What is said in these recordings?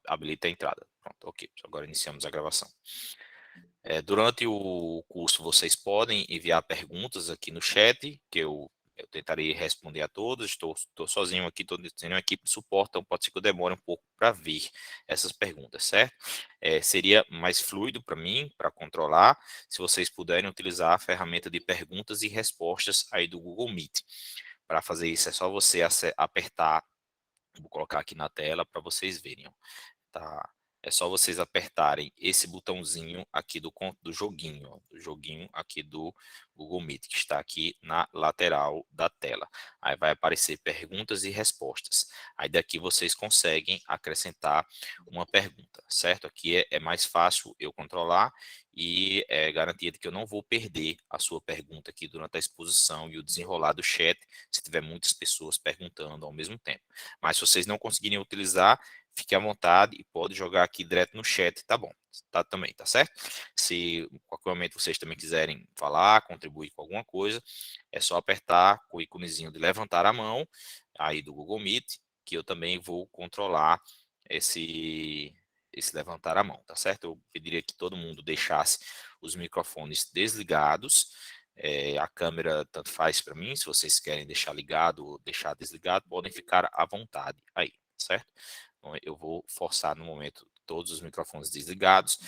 Habilita a entrada. Pronto, ok. Agora iniciamos a gravação. Durante o curso, vocês podem enviar perguntas aqui no chat, que eu tentarei responder a todas. Estou sozinho aqui, estou sem uma equipe de suporte, então pode ser que eu demore um pouco para ver essas perguntas, certo? Seria mais fluido para mim, para controlar, se vocês puderem utilizar a ferramenta de perguntas e respostas aí do Google Meet. Para fazer isso, é só você apertar, vou colocar aqui na tela para vocês verem, ó. Tá? É só vocês apertarem esse botãozinho aqui do joguinho, ó, do joguinho aqui do Google Meet, que está aqui na lateral da tela. Aí vai aparecer perguntas e respostas. Aí daqui vocês conseguem acrescentar uma pergunta, certo? Aqui é mais fácil eu controlar e é garantia de que eu não vou perder a sua pergunta aqui durante a exposição e o desenrolar do chat, se tiver muitas pessoas perguntando ao mesmo tempo. Mas se vocês não conseguirem utilizar, fique à vontade e pode jogar aqui direto no chat, tá bom? Tá também, tá certo? Se em qualquer momento vocês também quiserem falar, contribuir com alguma coisa, é só apertar o íconezinho de levantar a mão aí do Google Meet, que eu também vou controlar esse levantar a mão, tá certo? Eu pediria que todo mundo deixasse os microfones desligados. A câmera tanto faz para mim, se vocês querem deixar ligado ou deixar desligado, podem ficar à vontade aí, certo? Então, eu vou forçar no momento todos os microfones desligados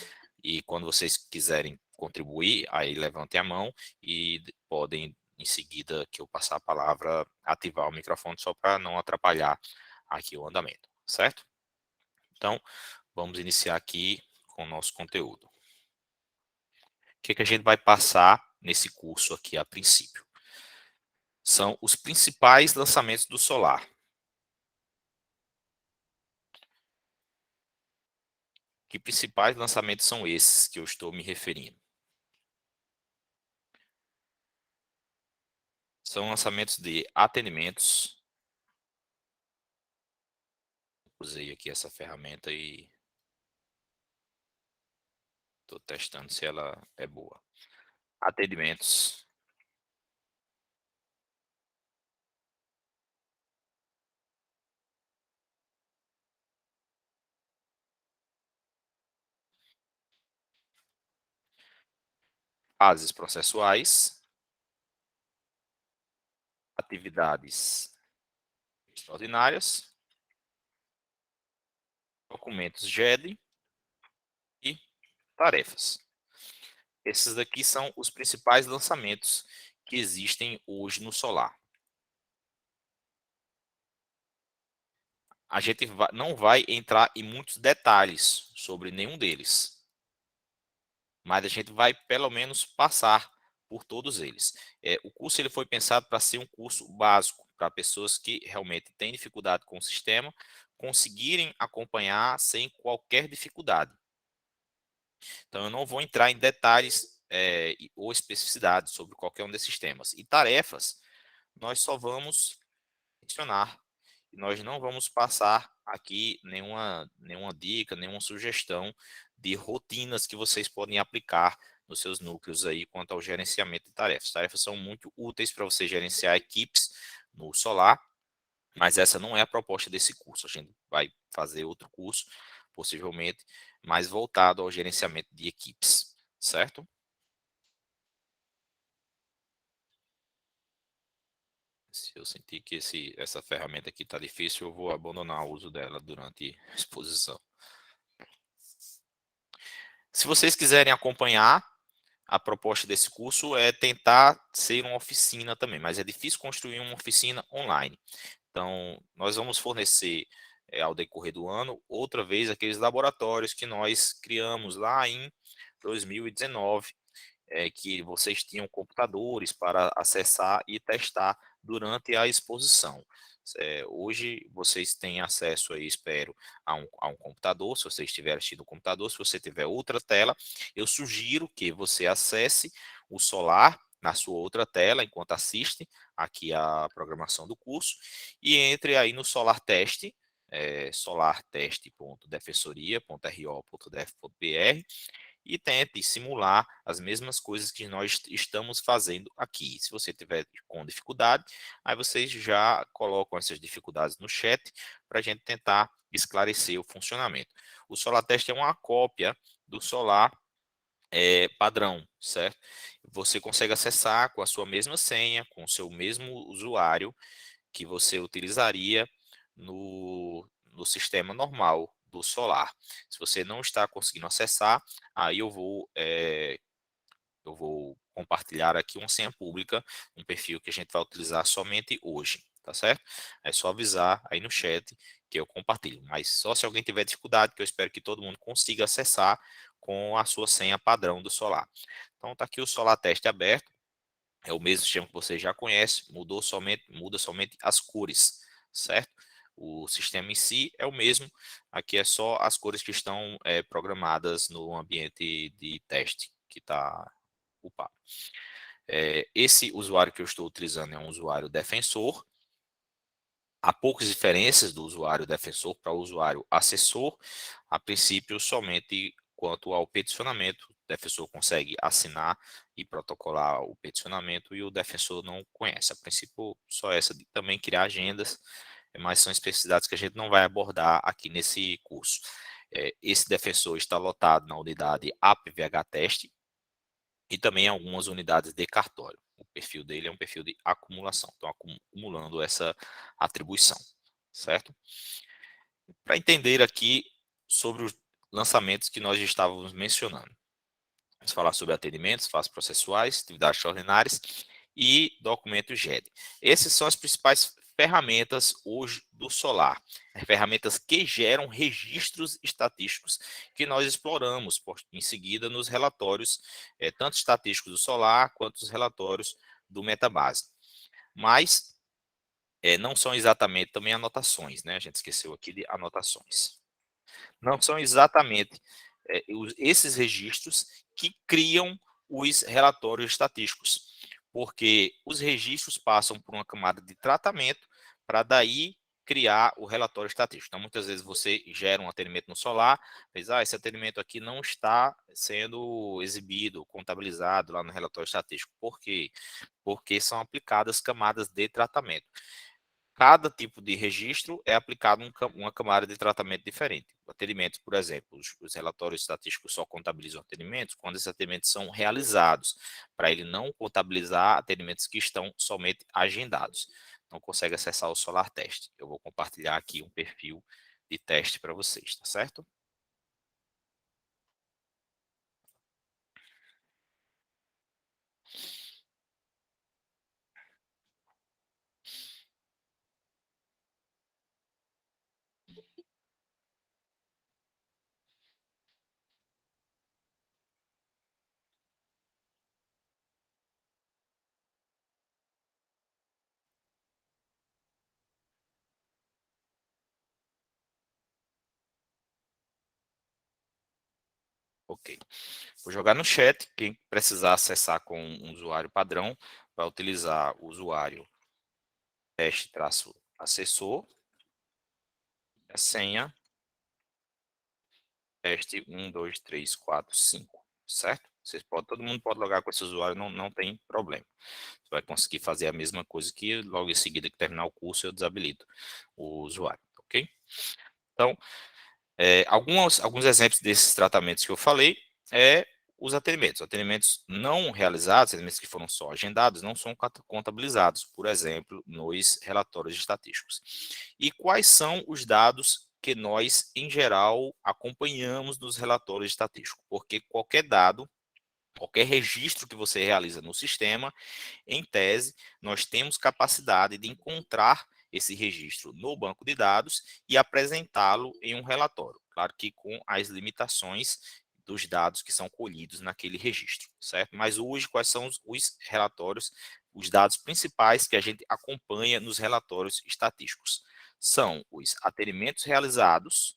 e quando vocês quiserem contribuir, aí levantem a mão e podem, em seguida que eu passar a palavra, ativar o microfone só para não atrapalhar aqui o andamento, certo? Então, vamos iniciar aqui com o nosso conteúdo. O que a gente vai passar nesse curso aqui a princípio? São os principais lançamentos do solar. Que principais lançamentos são esses que eu estou me referindo? São lançamentos de atendimentos. Usei aqui essa ferramenta e estou testando se ela é boa. Atendimentos, fases processuais, atividades extraordinárias, documentos GED e tarefas. Esses daqui são os principais lançamentos que existem hoje no Solar. A gente não vai entrar em muitos detalhes sobre nenhum deles, mas a gente vai pelo menos passar por todos eles. O curso ele foi pensado para ser um curso básico, para pessoas que realmente têm dificuldade com o sistema, conseguirem acompanhar sem qualquer dificuldade. Então, eu não vou entrar em detalhes ou especificidades sobre qualquer um desses temas. E tarefas, nós só vamos mencionar. Nós não vamos passar aqui nenhuma dica, nenhuma sugestão de rotinas que vocês podem aplicar nos seus núcleos aí quanto ao gerenciamento de tarefas. Tarefas são muito úteis para você gerenciar equipes no Solar, mas essa não é a proposta desse curso. A gente vai fazer outro curso, possivelmente, mais voltado ao gerenciamento de equipes, certo? Se eu sentir que essa ferramenta aqui está difícil, eu vou abandonar o uso dela durante a exposição. Se vocês quiserem acompanhar, a proposta desse curso é tentar ser uma oficina também, mas é difícil construir uma oficina online. Então, nós vamos fornecer ao decorrer do ano, outra vez, aqueles laboratórios que nós criamos lá em 2019, que vocês tinham computadores para acessar e testar durante a exposição. Hoje vocês têm acesso aí, espero, a um computador, se você estiver assistindo o computador. Se você tiver outra tela, eu sugiro que você acesse o Solar na sua outra tela, enquanto assiste aqui a programação do curso, e entre aí no Solar Teste, solarteste.defensoria.ro.def.br, e tente simular as mesmas coisas que nós estamos fazendo aqui. Se você tiver com dificuldade, aí vocês já colocam essas dificuldades no chat para a gente tentar esclarecer o funcionamento. O Solar Test é uma cópia do Solar padrão, certo? Você consegue acessar com a sua mesma senha, com o seu mesmo usuário que você utilizaria no sistema normal do Solar. Se você não está conseguindo acessar, aí eu vou compartilhar aqui uma senha pública, um perfil que a gente vai utilizar somente hoje, tá certo? É só avisar aí no chat que eu compartilho, mas só se alguém tiver dificuldade, que eu espero que todo mundo consiga acessar com a sua senha padrão do Solar. Então tá aqui o Solar Teste aberto, é o mesmo sistema que você já conhece, muda somente as cores, certo? O sistema em si é o mesmo, aqui é só as cores que estão programadas no ambiente de teste que está ocupado. Esse usuário que eu estou utilizando é um usuário defensor. Há poucas diferenças do usuário defensor para o usuário assessor. A princípio, somente quanto ao peticionamento, o defensor consegue assinar e protocolar o peticionamento e o defensor não conhece. A princípio, só essa de também criar agendas, mas são especificidades que a gente não vai abordar aqui nesse curso. Esse defensor está lotado na unidade APVH Teste, e também algumas unidades de cartório. O perfil dele é um perfil de acumulação, então acumulando essa atribuição, certo? Para entender aqui sobre os lançamentos que nós estávamos mencionando. Vamos falar sobre atendimentos, fases processuais, atividades extraordinárias e documentos GED. Essas são as principais ferramentas hoje do Solar, ferramentas que geram registros estatísticos que nós exploramos em seguida nos relatórios, tanto estatísticos do Solar quanto os relatórios do Metabase. Mas não são exatamente também anotações, né? A gente esqueceu aqui de anotações. Não são exatamente esses registros que criam os relatórios estatísticos, porque os registros passam por uma camada de tratamento para daí criar o relatório estatístico. Então, muitas vezes você gera um atendimento no Solar, diz, esse atendimento aqui não está sendo exibido, contabilizado lá no relatório estatístico. Por quê? Porque são aplicadas camadas de tratamento. Cada tipo de registro é aplicado uma camada de tratamento diferente. Atendimentos, por exemplo, os relatórios estatísticos só contabilizam atendimentos quando esses atendimentos são realizados, para ele não contabilizar atendimentos que estão somente agendados. Não consegue acessar o Solar Teste. Eu vou compartilhar aqui um perfil de teste para vocês, tá certo? Ok. Vou jogar no chat. Quem precisar acessar com um usuário padrão, vai utilizar o usuário teste-assessor, a senha, teste 1, 2, 3, 4, 5, certo? Todo mundo pode logar com esse usuário, não tem problema. Você vai conseguir fazer a mesma coisa que logo em seguida que terminar o curso eu desabilito o usuário, ok? Então, alguns exemplos desses tratamentos que eu falei os atendimentos não realizados, atendimentos que foram só agendados, não são contabilizados, por exemplo, nos relatórios estatísticos. E quais são os dados que nós, em geral, acompanhamos nos relatórios estatísticos? Porque qualquer dado, qualquer registro que você realiza no sistema, em tese, nós temos capacidade de encontrar esse registro no banco de dados e apresentá-lo em um relatório. Claro que com as limitações dos dados que são colhidos naquele registro, certo? Mas hoje, quais são os relatórios, os dados principais que a gente acompanha nos relatórios estatísticos? São os atendimentos realizados,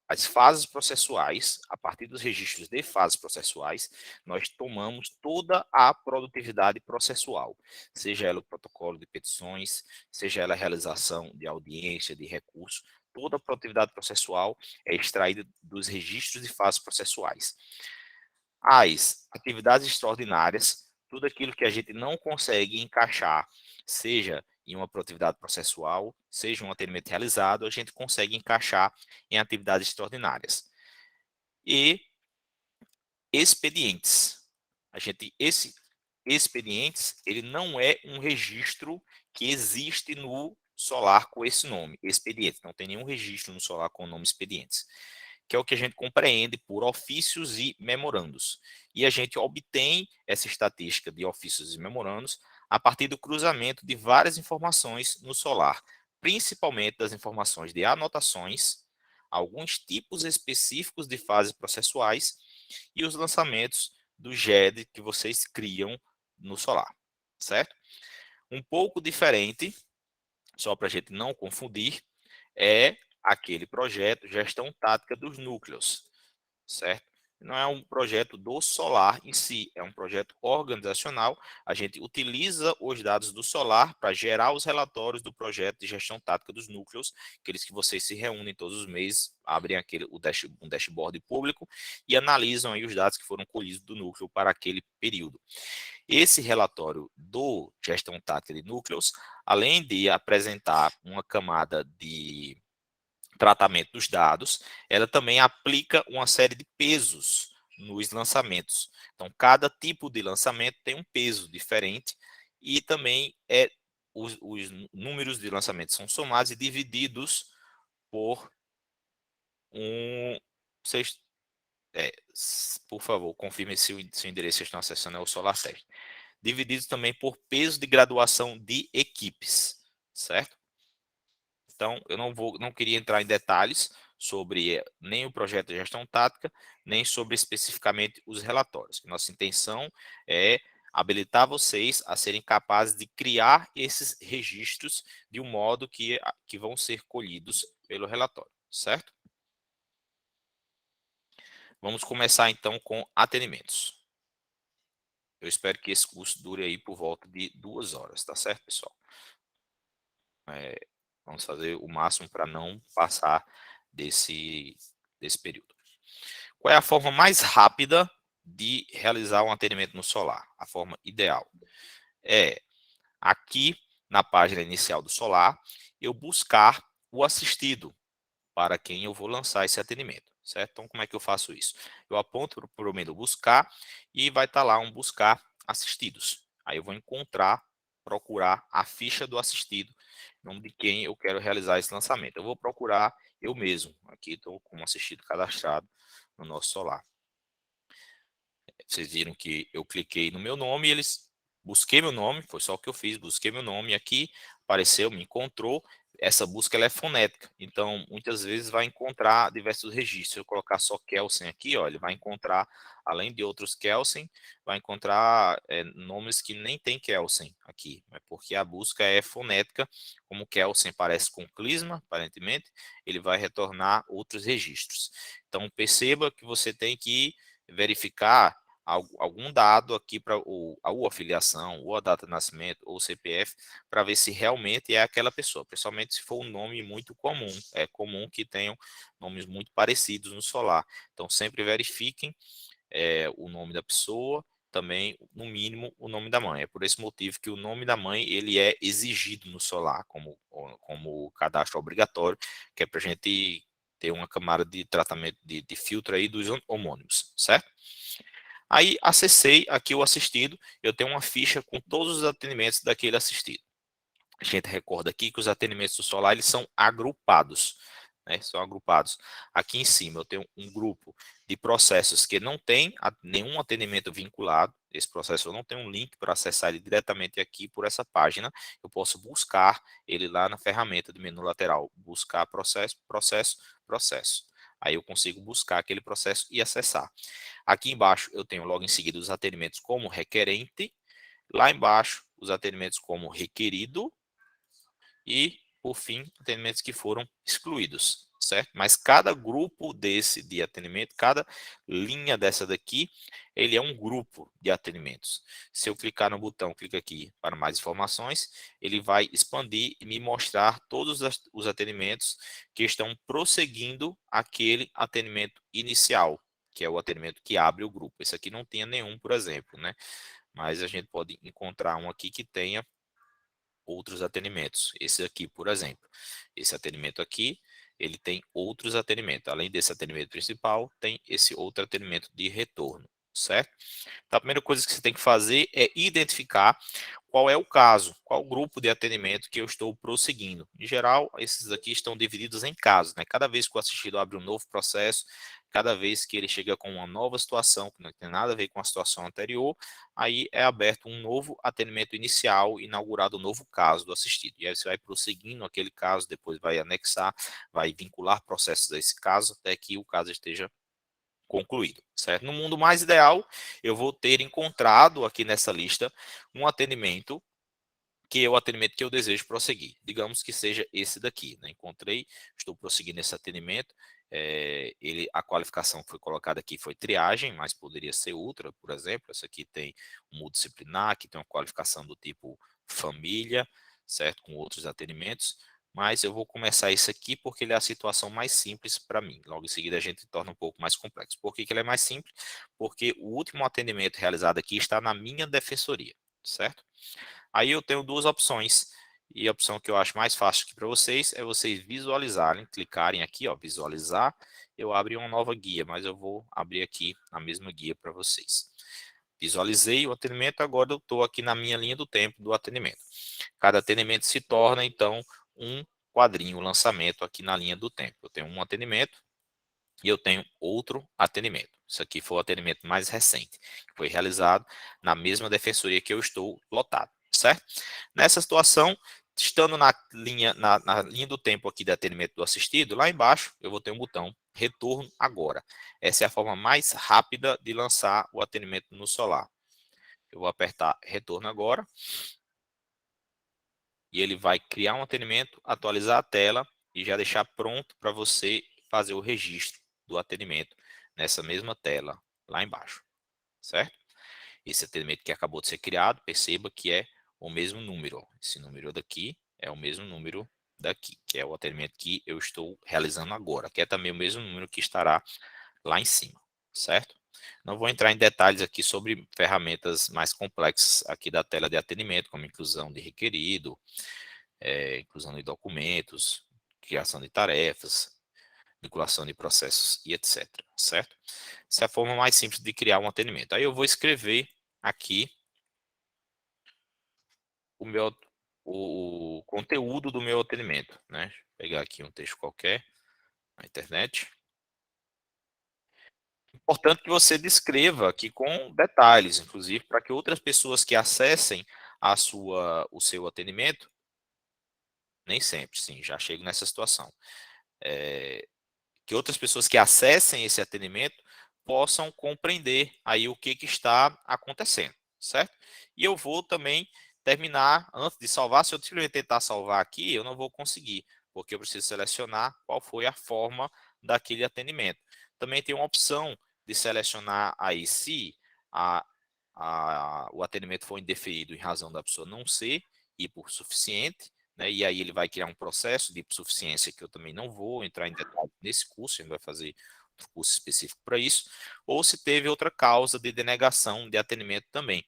as fases processuais. A partir dos registros de fases processuais, nós tomamos toda a produtividade processual, seja ela o protocolo de petições, seja ela a realização de audiência, de recurso, toda a produtividade processual é extraída dos registros de fases processuais. As atividades extraordinárias tudo aquilo que a gente não consegue encaixar, seja em uma produtividade processual, seja um atendimento realizado, a gente consegue encaixar em atividades extraordinárias. E expedientes. Esse expedientes, ele não é um registro que existe no Solar com esse nome, expedientes. Não tem nenhum registro no Solar com o nome expedientes, que é o que a gente compreende por ofícios e memorandos. E a gente obtém essa estatística de ofícios e memorandos a partir do cruzamento de várias informações no Solar, principalmente das informações de anotações, alguns tipos específicos de fases processuais e os lançamentos do GED que vocês criam no Solar, certo? Um pouco diferente, só para a gente não confundir, é aquele projeto Gestão Tática dos Núcleos, certo? Não é um projeto do Solar em si, é um projeto organizacional. A gente utiliza os dados do Solar para gerar os relatórios do projeto de gestão tática dos núcleos, aqueles que vocês se reúnem todos os meses, abrem um dashboard público e analisam aí os dados que foram colhidos do núcleo para aquele período. Esse relatório do gestão tática de núcleos, além de apresentar uma camada de tratamento dos dados, ela também aplica uma série de pesos nos lançamentos. Então, cada tipo de lançamento tem um peso diferente e também os números de lançamento são somados e divididos por um... Vocês, por favor, confirme se o endereço que estão acessando é o Solar Test. Divididos também por peso de graduação de equipes, certo? Então, eu não queria entrar em detalhes sobre nem o projeto de gestão tática, nem sobre especificamente os relatórios. Nossa intenção é habilitar vocês a serem capazes de criar esses registros de um modo que vão ser colhidos pelo relatório, certo? Vamos começar então com atendimentos. Eu espero que esse curso dure aí por volta de 2 horas, tá certo, pessoal? Vamos fazer o máximo para não passar desse período. Qual é a forma mais rápida de realizar um atendimento no Solar? A forma ideal é aqui na página inicial do Solar, eu buscar o assistido para quem eu vou lançar esse atendimento, certo? Então, como é que eu faço isso? Eu aponto para o menu buscar e vai estar lá um buscar assistidos. Aí eu vou procurar a ficha do assistido, em nome de quem eu quero realizar esse lançamento. Eu vou procurar eu mesmo. Aqui estou como assistido cadastrado no nosso Solar. Vocês viram que eu cliquei no meu nome e busquei meu nome, foi só o que eu fiz, busquei meu nome aqui, apareceu, me encontrou. Essa busca ela é fonética, então muitas vezes vai encontrar diversos registros. Se eu colocar só Kelsen aqui, ó, ele vai encontrar, além de outros Kelsen, vai encontrar nomes que nem tem Kelsen aqui, porque a busca é fonética, como Kelsen parece com Clisma, aparentemente, ele vai retornar outros registros. Então perceba que você tem que verificar algum dado aqui para a afiliação, ou a data de nascimento, ou o CPF, para ver se realmente é aquela pessoa, principalmente se for um nome muito comum. É comum que tenham nomes muito parecidos no Solar. Então, sempre verifiquem o nome da pessoa, também, no mínimo, o nome da mãe. É por esse motivo que o nome da mãe ele é exigido no Solar, como cadastro obrigatório, que é para a gente ter uma camada de tratamento de filtro aí dos homônimos, certo? Aí acessei aqui o assistido, eu tenho uma ficha com todos os atendimentos daquele assistido. A gente recorda aqui que os atendimentos do Solar eles são agrupados, né? São agrupados. Aqui em cima eu tenho um grupo de processos que não tem nenhum atendimento vinculado. Esse processo eu não tenho um link para acessar ele diretamente aqui por essa página. Eu posso buscar ele lá na ferramenta do menu lateral, buscar processo, processo, processo. Aí eu consigo buscar aquele processo e acessar. Aqui embaixo eu tenho logo em seguida os atendimentos como requerente, lá embaixo os atendimentos como requerido e, por fim, atendimentos que foram excluídos, certo? Mas cada grupo desse de atendimento, cada linha dessa daqui, ele é um grupo de atendimentos. Se eu clicar no botão, clica aqui para mais informações, ele vai expandir e me mostrar todos os atendimentos que estão prosseguindo aquele atendimento inicial, que é o atendimento que abre o grupo. Esse aqui não tinha nenhum, por exemplo, né? mas a gente pode encontrar um aqui que tenha outros atendimentos. Esse aqui, por exemplo, esse atendimento aqui, ele tem outros atendimentos. Além desse atendimento principal, tem esse outro atendimento de retorno, certo? Então, a primeira coisa que você tem que fazer é identificar qual é o caso, qual o grupo de atendimento que eu estou prosseguindo. Em geral, esses aqui estão divididos em casos, né? Cada vez que o assistido abre um novo processo, cada vez que ele chega com uma nova situação, que não tem nada a ver com a situação anterior, aí é aberto um novo atendimento inicial, inaugurado um novo caso do assistido. E aí você vai prosseguindo aquele caso, depois vai anexar, vai vincular processos a esse caso, até que o caso esteja concluído, certo? No mundo mais ideal, eu vou ter encontrado aqui nessa lista um atendimento que é o atendimento que eu desejo prosseguir. Digamos que seja esse daqui, né? Encontrei, estou prosseguindo esse atendimento. A qualificação que foi colocada aqui foi triagem, mas poderia ser outra, por exemplo. Essa aqui tem um multidisciplinar, que tem uma qualificação do tipo família, certo? Com outros atendimentos. Mas eu vou começar esse aqui porque ele é a situação mais simples para mim. Logo em seguida a gente torna um pouco mais complexo. Por que ele é mais simples? Porque o último atendimento realizado aqui está na minha defensoria, certo? Aí eu tenho duas opções, e a opção que eu acho mais fácil aqui para vocês é vocês visualizarem, clicarem aqui, ó, visualizar, eu abro uma nova guia, mas eu vou abrir aqui a mesma guia para vocês. Visualizei o atendimento, agora eu estou aqui na minha linha do tempo do atendimento. Cada atendimento se torna, então, um quadrinho, um lançamento aqui na linha do tempo. Eu tenho um atendimento e eu tenho outro atendimento. Isso aqui foi o atendimento mais recente, que foi realizado na mesma defensoria que eu estou lotado, certo? Nessa situação, estando na linha do tempo aqui de atendimento do assistido, lá embaixo eu vou ter um botão retorno agora. Essa é a forma mais rápida de lançar o atendimento no Solar. Eu vou apertar retorno agora e ele vai criar um atendimento, atualizar a tela e já deixar pronto para você fazer o registro do atendimento nessa mesma tela lá embaixo, certo? Esse atendimento que acabou de ser criado, perceba que é o mesmo número. Esse número daqui é o mesmo número daqui, que é o atendimento que eu estou realizando agora, que é também o mesmo número que estará lá em cima, certo? Não vou entrar em detalhes aqui sobre ferramentas mais complexas aqui da tela de atendimento, como inclusão de requerido, inclusão de documentos, criação de tarefas, vinculação de processos e etc, certo? Essa é a forma mais simples de criar um atendimento. Aí eu vou escrever aqui o conteúdo do meu atendimento, né? Deixa eu pegar aqui um texto qualquer na internet. Importante que você descreva aqui com detalhes, inclusive, para que outras pessoas que acessem o seu atendimento, nem sempre, sim, já chego nessa situação, que outras pessoas que acessem esse atendimento possam compreender aí o que está acontecendo, certo? E eu vou também terminar, antes de salvar, se eu simplesmente tentar salvar aqui, eu não vou conseguir, porque eu preciso selecionar qual foi a forma daquele atendimento. Também tem uma opção de selecionar aí se a, o atendimento foi indeferido em razão da pessoa não ser hipossuficiente, né, e aí ele vai criar um processo de hipossuficiência que eu também não vou entrar em detalhes nesse curso, a gente vai fazer um curso específico para isso, ou se teve outra causa de denegação de atendimento também.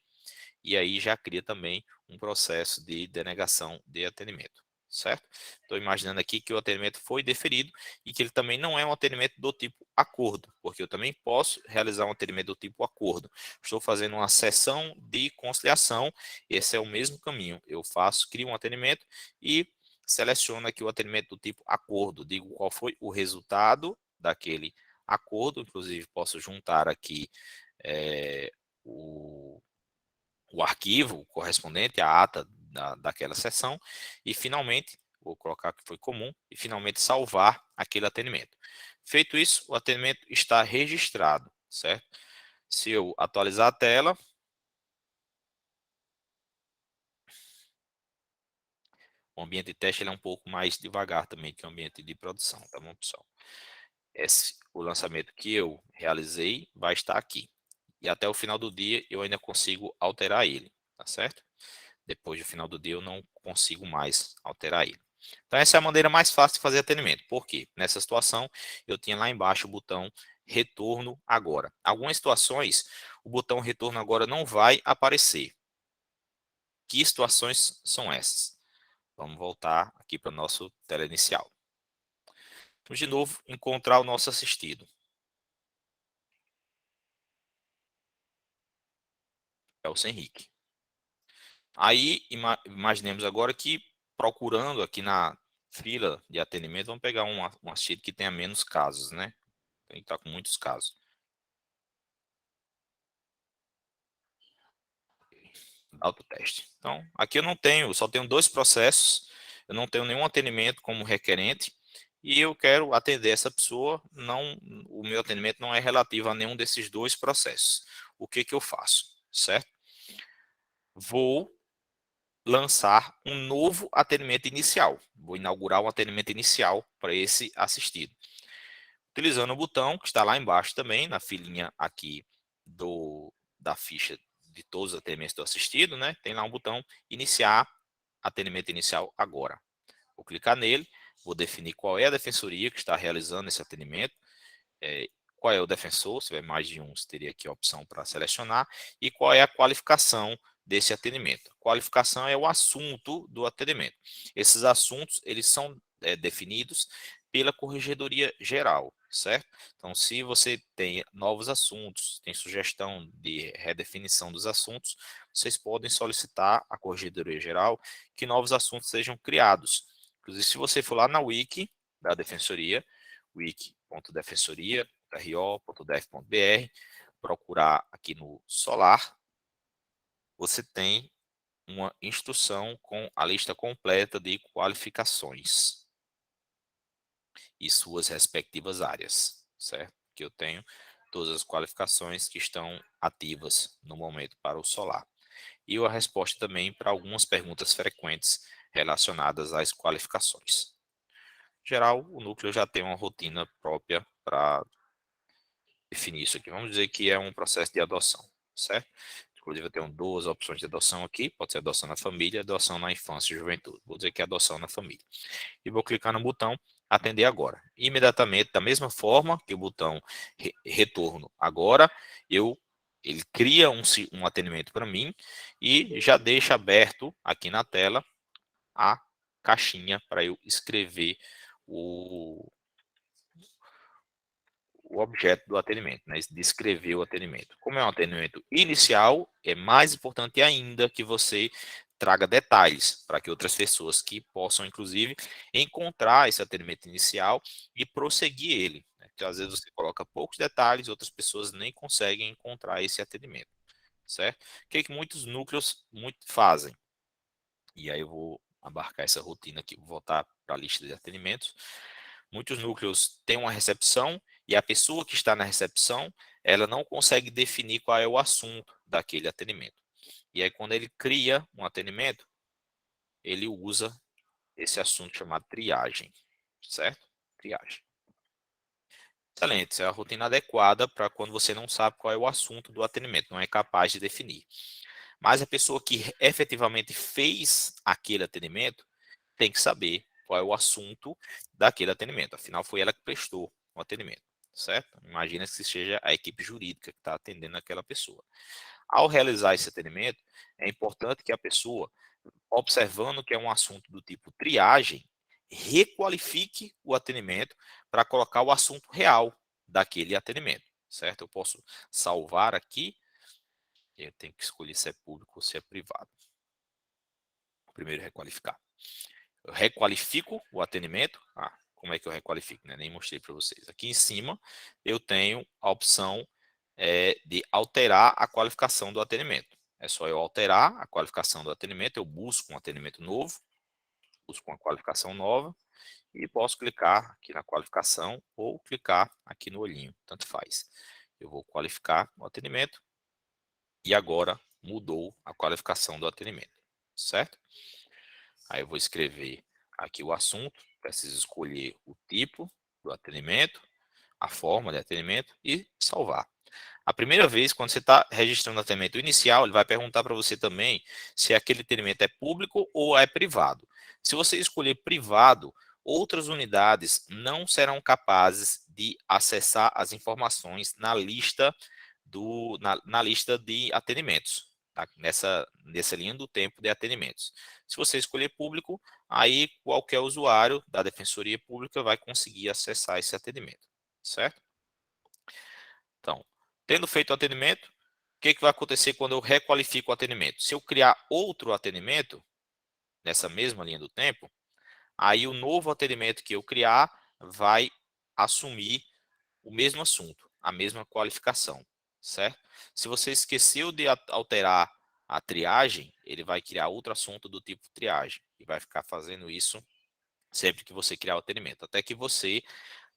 E aí já cria também um processo de denegação de atendimento, certo? Estou imaginando aqui que o atendimento foi deferido e que ele também não é um atendimento do tipo acordo, porque eu também posso realizar um atendimento do tipo acordo. Estou fazendo uma sessão de conciliação, esse é o mesmo caminho. Eu crio um atendimento e seleciono aqui o atendimento do tipo acordo, digo qual foi o resultado daquele acordo, inclusive posso juntar aqui o arquivo correspondente à ata daquela sessão e finalmente, vou colocar que foi comum, e finalmente salvar aquele atendimento. Feito isso, o atendimento está registrado, certo? Se eu atualizar a tela, o ambiente de teste ele é um pouco mais devagar também que o ambiente de produção, tá bom, pessoal? O lançamento que eu realizei vai estar aqui. E até o final do dia eu ainda consigo alterar ele, tá certo? Depois do final do dia eu não consigo mais alterar ele. Então essa é a maneira mais fácil de fazer atendimento. Por quê? Nessa situação eu tinha lá embaixo o botão retorno agora. Algumas situações, o botão retorno agora não vai aparecer. Que situações são essas? Vamos voltar aqui para o nosso tela inicial. Vamos de novo encontrar o nosso assistido. É o Henrique. Aí, imaginemos agora que procurando aqui na fila de atendimento, vamos pegar um assistido que tenha menos casos, né? Tem que estar com muitos casos. Autoteste. Então, aqui eu não tenho, só tenho 2 processos, eu não tenho nenhum atendimento como requerente, e eu quero atender essa pessoa, o meu atendimento não é relativo a nenhum desses 2 processos. O que que eu faço, certo? Vou lançar um novo atendimento inicial. Vou inaugurar um atendimento inicial para esse assistido. Utilizando o botão que está lá embaixo também, na filinha aqui da ficha de todos os atendimentos do assistido, né? Tem lá um botão iniciar atendimento inicial agora. Vou clicar nele, vou definir qual é a defensoria que está realizando esse atendimento, qual é o defensor, se tiver mais de um, você teria aqui a opção para selecionar, e qual é a qualificação desse atendimento. Qualificação é o assunto do atendimento. Esses assuntos, eles são definidos pela Corregedoria Geral, certo? Então, se você tem novos assuntos, tem sugestão de redefinição dos assuntos, vocês podem solicitar à Corregedoria Geral que novos assuntos sejam criados. Inclusive, se você for lá na Wiki da Defensoria, wiki.defensoria.ro.def.br, procurar aqui no Solar, você tem uma instrução com a lista completa de qualificações e suas respectivas áreas, certo? Que eu tenho todas as qualificações que estão ativas no momento para o Solar. E a resposta também para algumas perguntas frequentes relacionadas às qualificações. Em geral, o núcleo já tem uma rotina própria para definir isso aqui. Vamos dizer que é um processo de adoção, certo? Inclusive, eu tenho 2 opções de adoção aqui. Pode ser adoção na família, adoção na infância e juventude. Vou dizer que é adoção na família. E vou clicar no botão atender agora. Imediatamente, da mesma forma que o botão retorno agora, ele cria um atendimento para mim e já deixa aberto aqui na tela a caixinha para eu escrever o objeto do atendimento, né? Descrever o atendimento. Como é um atendimento inicial, é mais importante ainda que você traga detalhes para que outras pessoas que possam, inclusive, encontrar esse atendimento inicial e prosseguir ele. Né? Porque às vezes você coloca poucos detalhes, outras pessoas nem conseguem encontrar esse atendimento, certo? O que muitos núcleos fazem? E aí eu vou abarcar essa rotina aqui, vou voltar para a lista de atendimentos. Muitos núcleos têm uma recepção e a pessoa que está na recepção, ela não consegue definir qual é o assunto daquele atendimento. E aí quando ele cria um atendimento, ele usa esse assunto chamado triagem, certo? Triagem. Excelente, essa é a rotina adequada para quando você não sabe qual é o assunto do atendimento, não é capaz de definir. Mas a pessoa que efetivamente fez aquele atendimento tem que saber qual é o assunto daquele atendimento. Afinal, foi ela que prestou o atendimento, certo? Imagina que seja a equipe jurídica que está atendendo aquela pessoa. Ao realizar esse atendimento, é importante que a pessoa, observando que é um assunto do tipo triagem, requalifique o atendimento para colocar o assunto real daquele atendimento, certo? Eu posso salvar aqui, eu tenho que escolher se é público ou se é privado. Primeiro requalificar. Eu requalifico o atendimento. Como é que eu requalifico? Né? Nem mostrei para vocês. Aqui em cima eu tenho a opção de alterar a qualificação do atendimento. É só eu alterar a qualificação do atendimento, eu busco um atendimento novo, busco uma qualificação nova e posso clicar aqui na qualificação ou clicar aqui no olhinho, tanto faz. Eu vou qualificar o atendimento e agora mudou a qualificação do atendimento, certo? Aí eu vou escrever aqui o assunto, preciso escolher o tipo do atendimento, a forma de atendimento e salvar. A primeira vez, quando você está registrando o atendimento inicial, ele vai perguntar para você também se aquele atendimento é público ou é privado. Se você escolher privado, outras unidades não serão capazes de acessar as informações na lista na lista de atendimentos, tá? Nessa linha do tempo de atendimentos. Se você escolher público, aí qualquer usuário da Defensoria Pública vai conseguir acessar esse atendimento, certo? Então, tendo feito o atendimento, o que vai acontecer quando eu requalifico o atendimento? Se eu criar outro atendimento, nessa mesma linha do tempo, aí o novo atendimento que eu criar vai assumir o mesmo assunto, a mesma qualificação, certo? Se você esqueceu de alterar a triagem, ele vai criar outro assunto do tipo triagem e vai ficar fazendo isso sempre que você criar o atendimento, até que você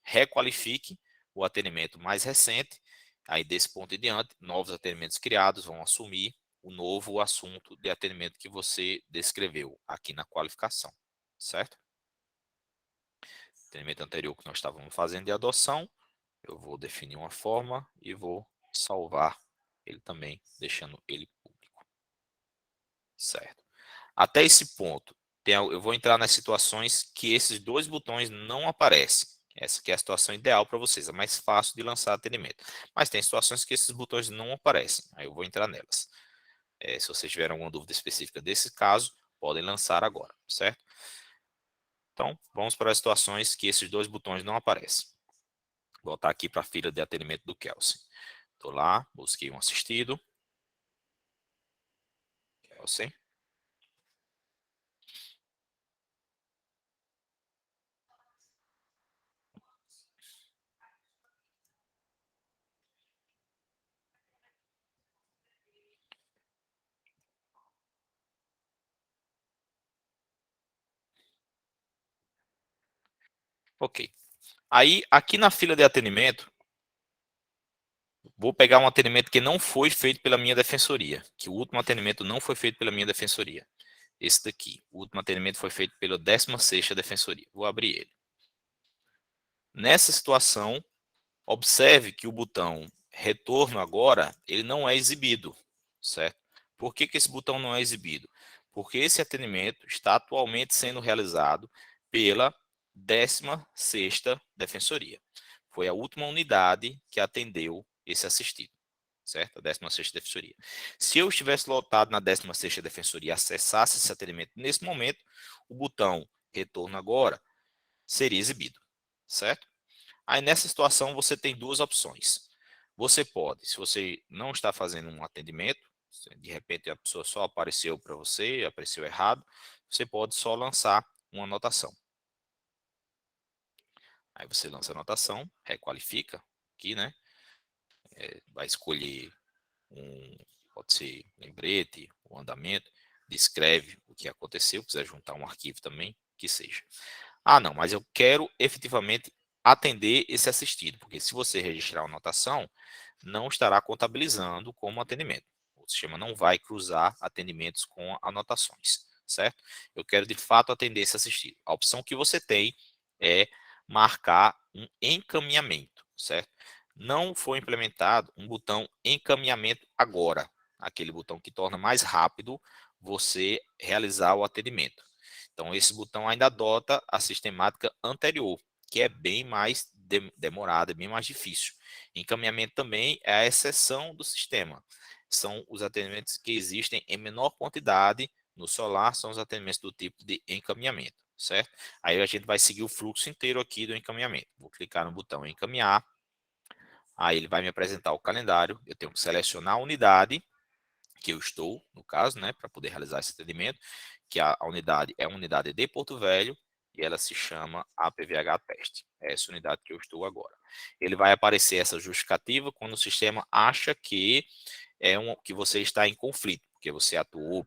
requalifique o atendimento mais recente. Aí desse ponto em diante, novos atendimentos criados vão assumir o novo assunto de atendimento que você descreveu aqui na qualificação, certo? Atendimento anterior que nós estávamos fazendo de adoção, eu vou definir uma forma e vou salvar ele também, deixando ele público, certo? Até esse ponto, eu vou entrar nas situações que esses dois botões não aparecem. Essa que é a situação ideal para vocês, é mais fácil de lançar atendimento. Mas tem situações que esses botões não aparecem, aí eu vou entrar nelas. Se vocês tiverem alguma dúvida específica desse caso, podem lançar agora, certo? Então, vamos para as situações que esses dois botões não aparecem. Vou voltar aqui para a fila de atendimento do Kelsey. Estou lá, busquei um assistido. Kelsey. Ok. Aí, aqui na fila de atendimento, vou pegar um atendimento que não foi feito pela minha defensoria, que o último atendimento não foi feito pela minha defensoria. Esse daqui, o último atendimento foi feito pela 16ª defensoria. Vou abrir ele. Nessa situação, observe que o botão retorno agora, ele não é exibido, certo? Por que esse botão não é exibido? Porque esse atendimento está atualmente sendo realizado pela 16ª defensoria. Foi a última unidade que atendeu esse assistido, certo? A 16ª defensoria. Se eu estivesse lotado na 16ª defensoria e acessasse esse atendimento nesse momento, o botão retorno agora seria exibido, certo? Aí nessa situação você tem duas opções. Você pode, se você não está fazendo um atendimento, de repente a pessoa só apareceu para você, apareceu errado, você pode só lançar uma anotação. Aí você lança a anotação, requalifica aqui, né? Vai escolher pode ser lembrete, um andamento, descreve o que aconteceu, quiser juntar um arquivo também, que seja. Ah, não, mas eu quero efetivamente atender esse assistido, porque se você registrar uma anotação, não estará contabilizando como atendimento. O sistema não vai cruzar atendimentos com anotações, certo? Eu quero de fato atender esse assistido. A opção que você tem é marcar um encaminhamento, certo? Não foi implementado um botão encaminhamento agora, aquele botão que torna mais rápido você realizar o atendimento. Então, esse botão ainda adota a sistemática anterior, que é bem mais demorada, bem mais difícil. Encaminhamento também é a exceção do sistema. São os atendimentos que existem em menor quantidade no Solar, são os atendimentos do tipo de encaminhamento, certo? Aí a gente vai seguir o fluxo inteiro aqui do encaminhamento. Vou clicar no botão encaminhar, aí ele vai me apresentar o calendário, eu tenho que selecionar a unidade que eu estou, no caso, né, para poder realizar esse atendimento, que a unidade é uma unidade de Porto Velho e ela se chama APVH Teste. É essa unidade que eu estou agora. Ele vai aparecer essa justificativa quando o sistema acha que que você está em conflito, porque você atuou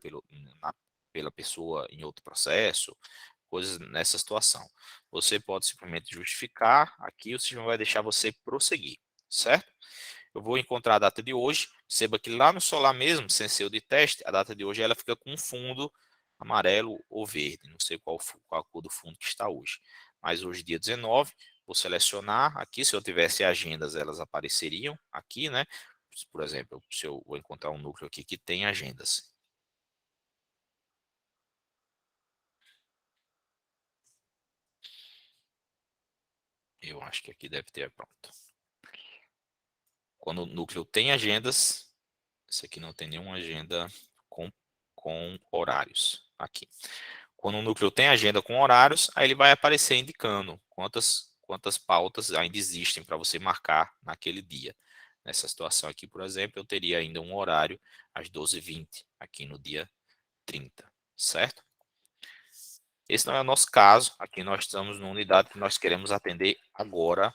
pela pessoa em outro processo, coisas nessa situação. Você pode simplesmente justificar, aqui o sistema vai deixar você prosseguir, certo? Eu vou encontrar a data de hoje, perceba que lá no Solar mesmo, sem ser o de teste, a data de hoje ela fica com um fundo amarelo ou verde, não sei qual a cor do fundo que está hoje. Mas hoje, dia 19, vou selecionar aqui, se eu tivesse agendas, elas apareceriam aqui, né? Por exemplo, se eu vou encontrar um núcleo aqui que tem agendas. Eu acho que aqui deve ter, pronto. Quando o núcleo tem agendas, esse aqui não tem nenhuma agenda com horários aqui. Quando o núcleo tem agenda com horários, aí ele vai aparecer indicando quantas pautas ainda existem para você marcar naquele dia. Nessa situação aqui, por exemplo, eu teria ainda um horário às 12h20, aqui no dia 30, certo? Esse não é o nosso caso. Aqui nós estamos numa unidade que nós queremos atender agora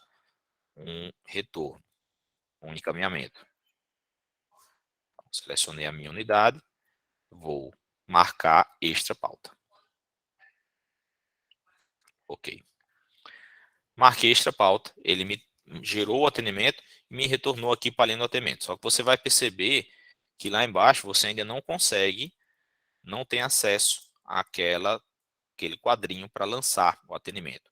um retorno, um encaminhamento. Selecionei a minha unidade, vou marcar extra pauta. Ok. Marquei extra pauta, ele me gerou o atendimento e me retornou aqui para a linha do atendimento. Só que você vai perceber que lá embaixo você ainda não consegue, não tem acesso àquele quadrinho para lançar o atendimento.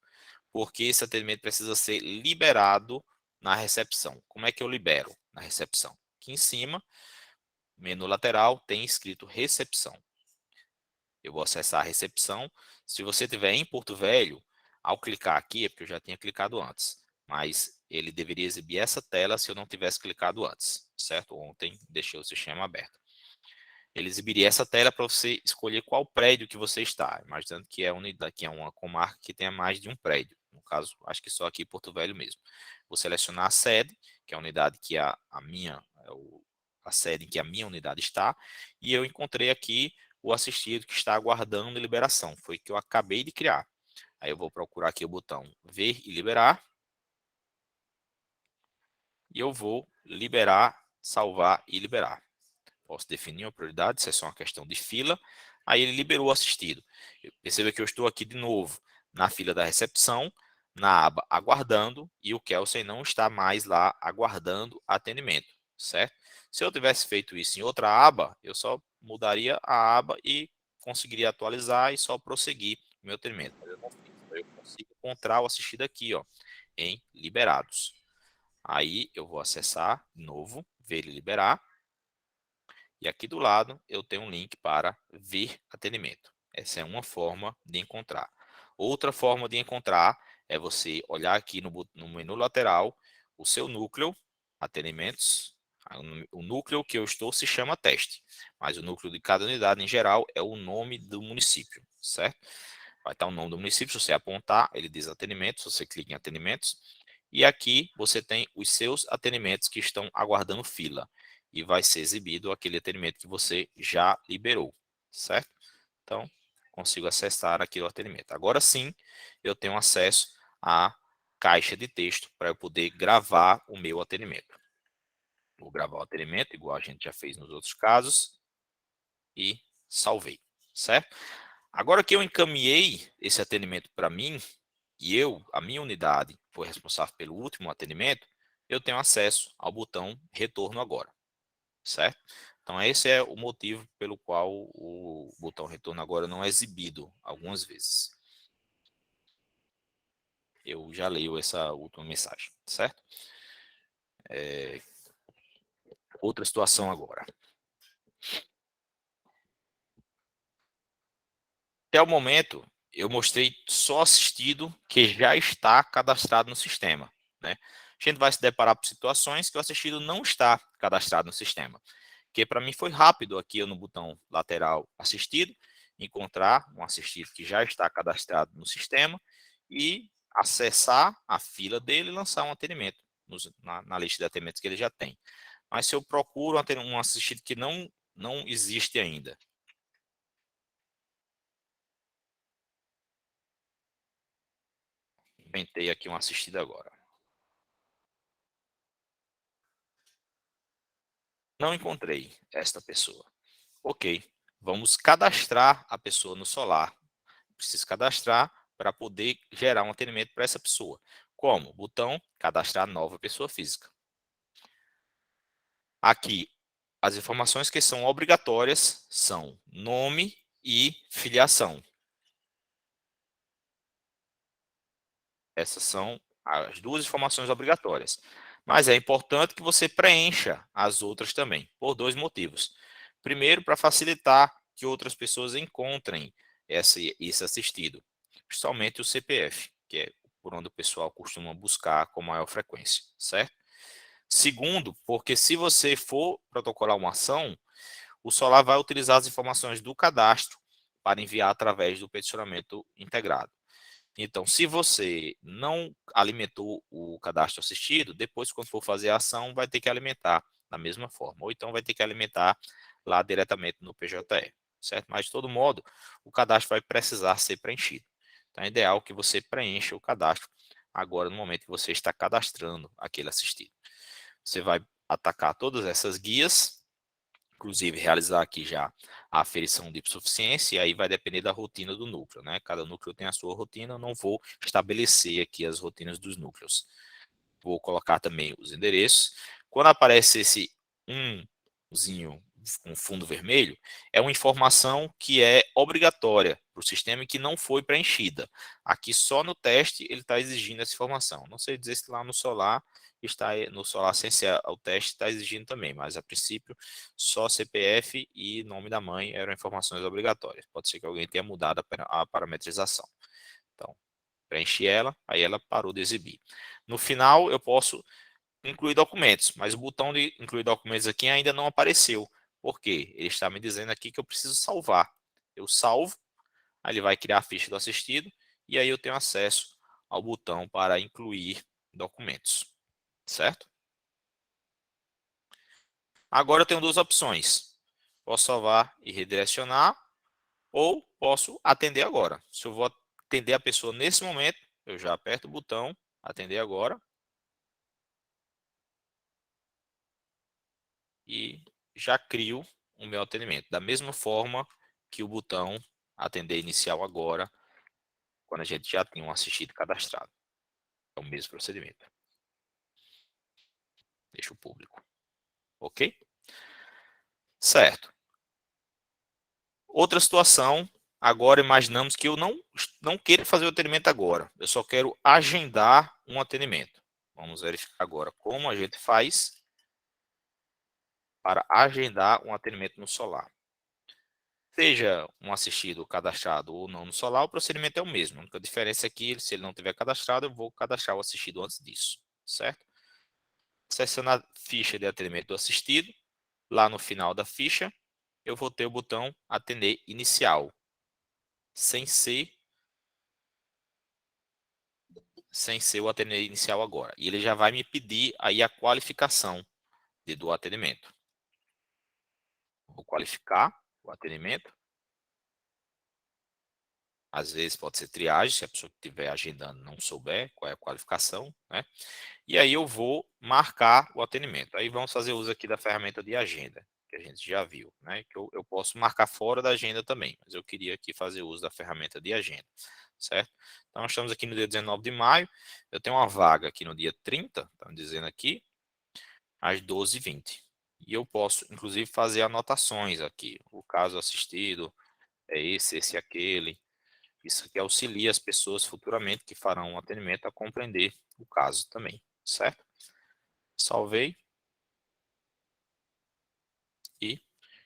Porque esse atendimento precisa ser liberado na recepção. Como é que eu libero na recepção? Aqui em cima, menu lateral, tem escrito recepção. Eu vou acessar a recepção. Se você estiver em Porto Velho, ao clicar aqui, é porque eu já tinha clicado antes, mas ele deveria exibir essa tela se eu não tivesse clicado antes, certo? Ontem deixei o sistema aberto. Ele exibiria essa tela para você escolher qual prédio que você está, imaginando que é uma comarca que tenha mais de um prédio. No caso, acho que só aqui em Porto Velho mesmo. Vou selecionar a sede, que é a unidade que a sede em que a minha unidade está, e eu encontrei aqui o assistido que está aguardando liberação. Foi que eu acabei de criar. Aí eu vou procurar aqui o botão ver e liberar. E eu vou liberar, salvar e liberar. Posso definir uma prioridade, se é só uma questão de fila. Aí ele liberou o assistido. Perceba que eu estou aqui de novo na fila da recepção, na aba aguardando, e o Kelsen não está mais lá aguardando atendimento, certo? Se eu tivesse feito isso em outra aba, eu só mudaria a aba e conseguiria atualizar e só prosseguir o meu atendimento. Mas eu não fiz, então eu consigo encontrar o assistido aqui, ó, em liberados. Aí eu vou acessar de novo, ver e liberar. E aqui do lado eu tenho um link para ver atendimento. Essa é uma forma de encontrar. Outra forma de encontrar é você olhar aqui no menu lateral o seu núcleo, atendimentos. O núcleo que eu estou se chama teste, mas o núcleo de cada unidade em geral é o nome do município, certo? Vai estar o nome do município, se você apontar, ele diz atendimentos, você clica em atendimentos, e aqui você tem os seus atendimentos que estão aguardando fila e vai ser exibido aquele atendimento que você já liberou, certo? Então, consigo acessar aquele atendimento. Agora sim, eu tenho acesso à caixa de texto para eu poder gravar o meu atendimento. Vou gravar o atendimento, igual a gente já fez nos outros casos, e salvei, certo? Agora que eu encaminhei esse atendimento para mim, e a minha unidade foi responsável pelo último atendimento, eu tenho acesso ao botão retorno agora, certo? Então esse é o motivo pelo qual o botão retorno agora não é exibido algumas vezes. Eu já leio essa última mensagem, certo? Outra situação agora. Até o momento, eu mostrei só assistido que já está cadastrado no sistema, né? A gente vai se deparar por situações que o assistido não está cadastrado no sistema. Que para mim foi rápido aqui no botão lateral assistido, encontrar um assistido que já está cadastrado no sistema e acessar a fila dele e lançar um atendimento na lista de atendimentos que ele já tem. Mas se eu procuro um assistido que não existe ainda, inventei aqui um assistido agora. Não encontrei esta pessoa. Ok, vamos cadastrar a pessoa no Solar. Preciso cadastrar para poder gerar um atendimento para essa pessoa. Como? Botão cadastrar nova pessoa física. Aqui, as informações que são obrigatórias são nome e filiação. Essas são as duas informações obrigatórias. Mas é importante que você preencha as outras também, por dois motivos. Primeiro, para facilitar que outras pessoas encontrem esse assistido, principalmente o CPF, que é por onde o pessoal costuma buscar com maior frequência, certo? Segundo, porque se você for protocolar uma ação, o Solar vai utilizar as informações do cadastro para enviar através do peticionamento integrado. Então, se você não alimentou o cadastro assistido, depois, quando for fazer a ação, vai ter que alimentar da mesma forma, ou então vai ter que alimentar lá diretamente no PJE, certo? Mas, de todo modo, o cadastro vai precisar ser preenchido. Então, é ideal que você preencha o cadastro agora, no momento que você está cadastrando aquele assistido. Você vai atacar todas essas guias, inclusive realizar aqui já a aferição de hipossuficiência, e aí vai depender da rotina do núcleo, né? Cada núcleo tem a sua rotina, eu não vou estabelecer aqui as rotinas dos núcleos. Vou colocar também os endereços. Quando aparece esse umzinho com fundo vermelho, é uma informação que é obrigatória para o sistema e que não foi preenchida. Aqui só no teste ele está exigindo essa informação. Não sei dizer se lá no Solar está no Solar sem ser o teste está exigindo também, mas a princípio só CPF e nome da mãe eram informações obrigatórias. Pode ser que alguém tenha mudado a parametrização. Então, preenchi ela, aí ela parou de exibir. No final, eu posso incluir documentos, mas o botão de incluir documentos aqui ainda não apareceu. Por quê? Ele está me dizendo aqui que eu preciso salvar. Eu salvo, aí ele vai criar a ficha do assistido, e aí eu tenho acesso ao botão para incluir documentos, certo? Agora eu tenho duas opções. Posso salvar e redirecionar, ou posso atender agora. Se eu vou atender a pessoa nesse momento, eu já aperto o botão atender agora, e já crio o meu atendimento. Da mesma forma que o botão atender inicial agora, quando a gente já tem um assistido cadastrado. É o mesmo procedimento. Deixa o público. Ok? Certo. Outra situação, agora imaginamos que eu não queira fazer o atendimento agora. Eu só quero agendar um atendimento. Vamos verificar agora como a gente faz para agendar um atendimento no Solar. Seja um assistido cadastrado ou não no Solar, o procedimento é o mesmo. A única diferença é que, se ele não tiver cadastrado, eu vou cadastrar o assistido antes disso, certo? Acessando a ficha de atendimento do assistido, lá no final da ficha, eu vou ter o botão atender inicial, sem ser, sem ser o atender inicial agora. E ele já vai me pedir aí a qualificação do atendimento. Vou qualificar o atendimento. Às vezes pode ser triagem, se a pessoa que estiver agendando não souber qual é a qualificação, né? E aí eu vou marcar o atendimento. Aí vamos fazer uso aqui da ferramenta de agenda, que a gente já viu, né? Que eu posso marcar fora da agenda também, mas eu queria aqui fazer uso da ferramenta de agenda, certo? Então, nós estamos aqui no dia 19 de maio, eu tenho uma vaga aqui no dia 30, estão dizendo aqui, às 12h20. E eu posso, inclusive, fazer anotações aqui. O caso assistido é esse e aquele. Isso aqui auxilia as pessoas futuramente que farão um atendimento a compreender o caso também, certo? Salvei e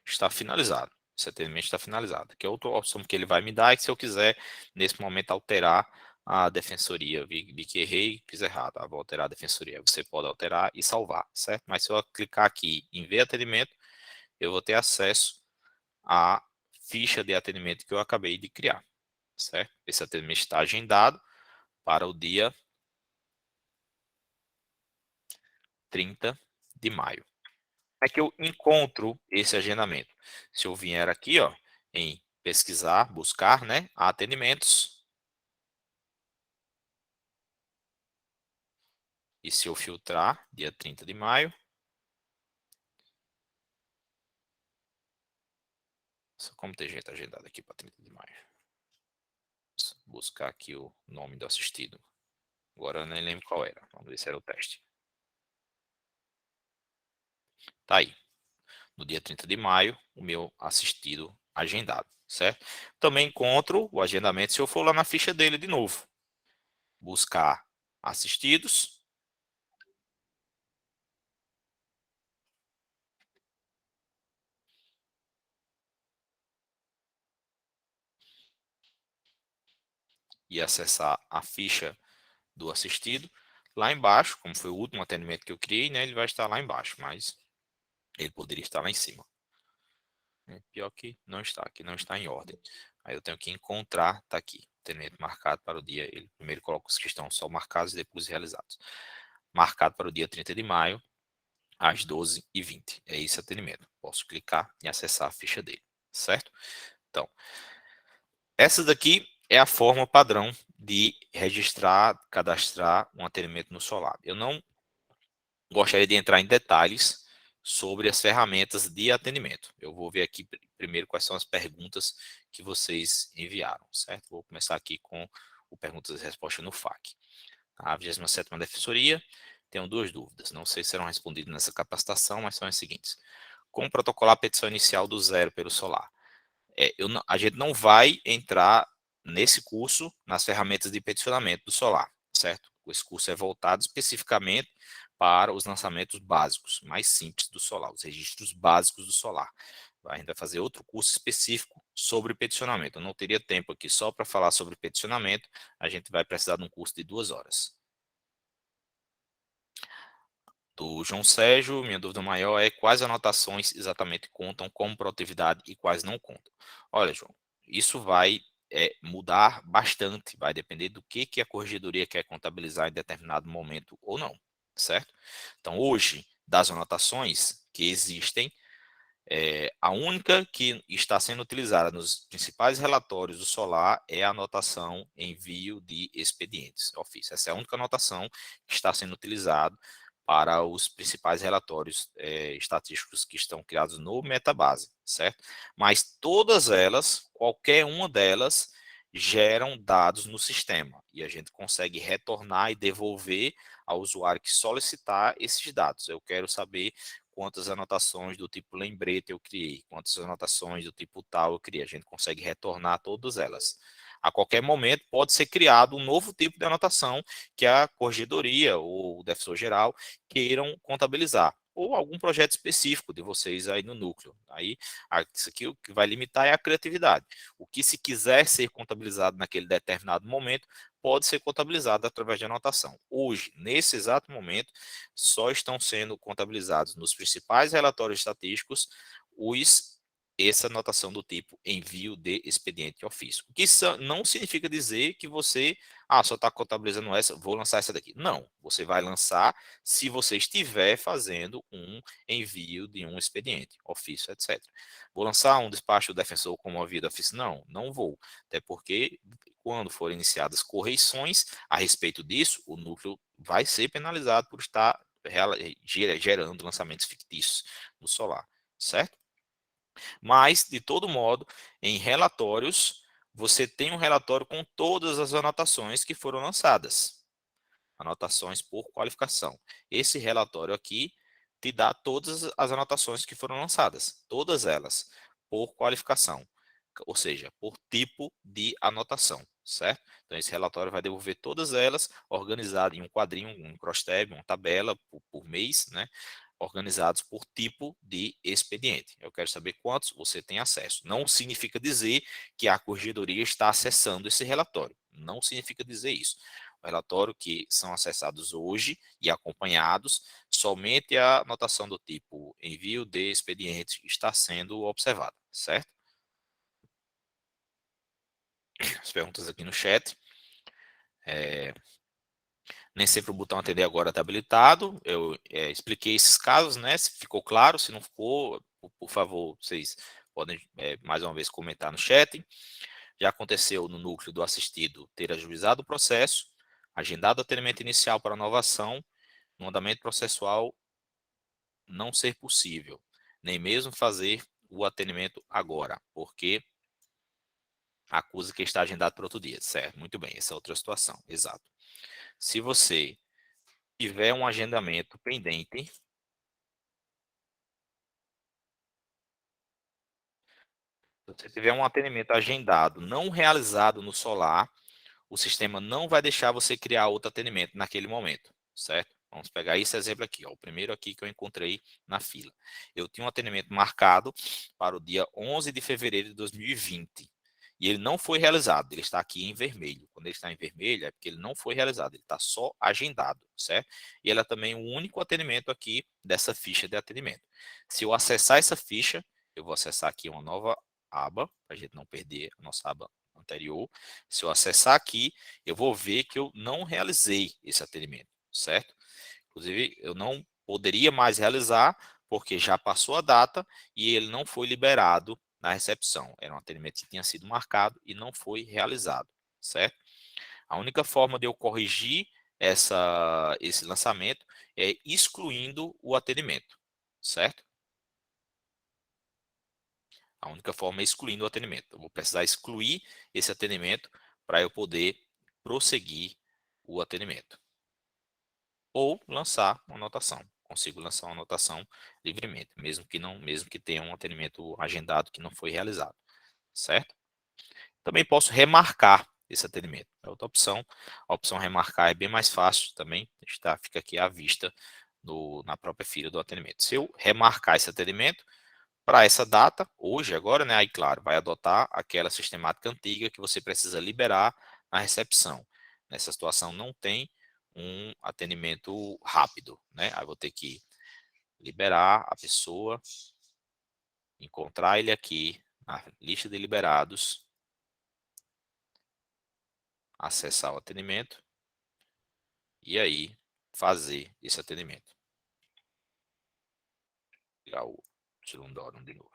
está finalizado. Esse atendimento está finalizado. Que é outra opção que ele vai me dar é que, se eu quiser, nesse momento, alterar a defensoria, vi que errei, fiz errado, vou alterar a defensoria. Você pode alterar e salvar, certo? Mas se eu clicar aqui em ver atendimento, eu vou ter acesso à ficha de atendimento que eu acabei de criar, certo? Esse atendimento está agendado para o dia 30 de maio. Como é que eu encontro esse agendamento? Se eu vier aqui, ó, em pesquisar, buscar, né, atendimentos, e se eu filtrar, dia 30 de maio, como tem gente agendada aqui para 30 de maio? Buscar aqui o nome do assistido. Agora eu nem lembro qual era. Vamos ver se era o teste. Tá aí. No dia 30 de maio, o meu assistido agendado, certo? Também encontro o agendamento se eu for lá na ficha dele de novo. Buscar assistidos. E acessar a ficha do assistido. Lá embaixo, como foi o último atendimento que eu criei, né, ele vai estar lá embaixo, mas ele poderia estar lá em cima. Pior que não está, aqui não está em ordem. Aí eu tenho que encontrar, está aqui, atendimento marcado para o dia, ele primeiro coloca os que estão só marcados e depois realizados. Marcado para o dia 30 de maio, às 12h20. É esse atendimento. Posso clicar e acessar a ficha dele, certo? Então, essa daqui é a forma padrão de registrar, cadastrar um atendimento no Solar. Eu não gostaria de entrar em detalhes sobre as ferramentas de atendimento. Eu vou ver aqui primeiro quais são as perguntas que vocês enviaram, certo? Vou começar aqui com o perguntas e respostas no FAQ. A 27ª Defensoria, tenho duas dúvidas, não sei se serão respondidas nessa capacitação, mas são as seguintes. Como protocolar a petição inicial do zero pelo Solar? A gente não vai entrar nesse curso nas ferramentas de peticionamento do Solar, certo? Esse curso é voltado especificamente para os lançamentos básicos, mais simples do Solar, os registros básicos do Solar. A gente vai fazer outro curso específico sobre peticionamento. Eu não teria tempo aqui só para falar sobre peticionamento, a gente vai precisar de um curso de 2 horas. Do João Sérgio, minha dúvida maior é quais anotações exatamente contam como produtividade e quais não contam. Olha, João, isso vai mudar bastante, vai depender do que a corregedoria quer contabilizar em determinado momento ou não, certo? Então, hoje, das anotações que existem, a única que está sendo utilizada nos principais relatórios do Solar é a anotação envio de expedientes ofício. Essa é a única anotação que está sendo utilizada para os principais relatórios estatísticos que estão criados no Metabase, certo? Mas todas elas, qualquer uma delas, geram dados no sistema e a gente consegue retornar e devolver ao usuário que solicitar esses dados. Eu quero saber quantas anotações do tipo lembrete eu criei, quantas anotações do tipo tal eu criei. A gente consegue retornar todas elas. A qualquer momento pode ser criado um novo tipo de anotação que a corregedoria ou o defensor geral queiram contabilizar, ou algum projeto específico de vocês aí no núcleo. Aí, isso aqui o que vai limitar é a criatividade. O que se quiser ser contabilizado naquele determinado momento, pode ser contabilizado através de anotação. Hoje, nesse exato momento, só estão sendo contabilizados nos principais relatórios estatísticos essa anotação do tipo envio de expediente de ofício. O que não significa dizer que você só está contabilizando essa, vou lançar essa daqui. Não, você vai lançar se você estiver fazendo um envio de um expediente, ofício, etc. Vou lançar um despacho do defensor como a ofício? Não, não vou. Até porque quando forem iniciadas correições a respeito disso, o núcleo vai ser penalizado por estar gerando lançamentos fictícios no Solar, certo? Mas, de todo modo, em relatórios, você tem um relatório com todas as anotações que foram lançadas. Anotações por qualificação. Esse relatório aqui te dá todas as anotações que foram lançadas, todas elas, por qualificação, ou seja, por tipo de anotação, certo? Então, esse relatório vai devolver todas elas, organizado em um quadrinho, um cross-tab, uma tabela por mês, né? Organizados por tipo de expediente. Eu quero saber quantos você tem acesso. Não significa dizer que a corregedoria está acessando esse relatório. Não significa dizer isso. O relatório que são acessados hoje e acompanhados, somente a anotação do tipo envio de expediente está sendo observada, certo? As perguntas aqui no chat. Nem sempre o botão atender agora está habilitado. Eu expliquei esses casos, né? Se ficou claro, se não ficou, por favor, vocês podem mais uma vez comentar no chat. Já aconteceu no núcleo do assistido ter ajuizado o processo, agendado o atendimento inicial para novação, no andamento processual não ser possível, nem mesmo fazer o atendimento agora, porque acusa que está agendado para outro dia, certo? Muito bem, essa é outra situação, exato. Se você tiver um agendamento pendente, se você tiver um atendimento agendado não realizado no Solar, o sistema não vai deixar você criar outro atendimento naquele momento, certo? Vamos pegar esse exemplo aqui, ó, o primeiro aqui que eu encontrei na fila. Eu tinha um atendimento marcado para o dia 11 de fevereiro de 2020 e ele não foi realizado, ele está aqui em vermelho. Quando ele está em vermelho, é porque ele não foi realizado, ele está só agendado, certo? E ele é também o único atendimento aqui dessa ficha de atendimento. Se eu acessar essa ficha, eu vou acessar aqui uma nova aba, para a gente não perder a nossa aba anterior. Se eu acessar aqui, eu vou ver que eu não realizei esse atendimento, certo? Inclusive, eu não poderia mais realizar, porque já passou a data e ele não foi liberado na recepção. Era um atendimento que tinha sido marcado e não foi realizado, certo? A única forma de eu corrigir esse lançamento é excluindo o atendimento, certo? A única forma é excluindo o atendimento. Eu vou precisar excluir esse atendimento para eu poder prosseguir o atendimento. Ou lançar uma anotação. Consigo lançar uma anotação livremente, mesmo que tenha um atendimento agendado que não foi realizado, certo? Também posso remarcar esse atendimento. É outra opção. A opção remarcar é bem mais fácil também, fica aqui à vista na própria fila do atendimento. Se eu remarcar esse atendimento para essa data, hoje, agora, né? Aí, claro, vai adotar aquela sistemática antiga que você precisa liberar na recepção. Nessa situação, não tem um atendimento rápido, né? Aí vou ter que liberar a pessoa, encontrar ele aqui na lista de liberados, acessar o atendimento e aí fazer esse atendimento. Vou pegar o Silundórum de novo.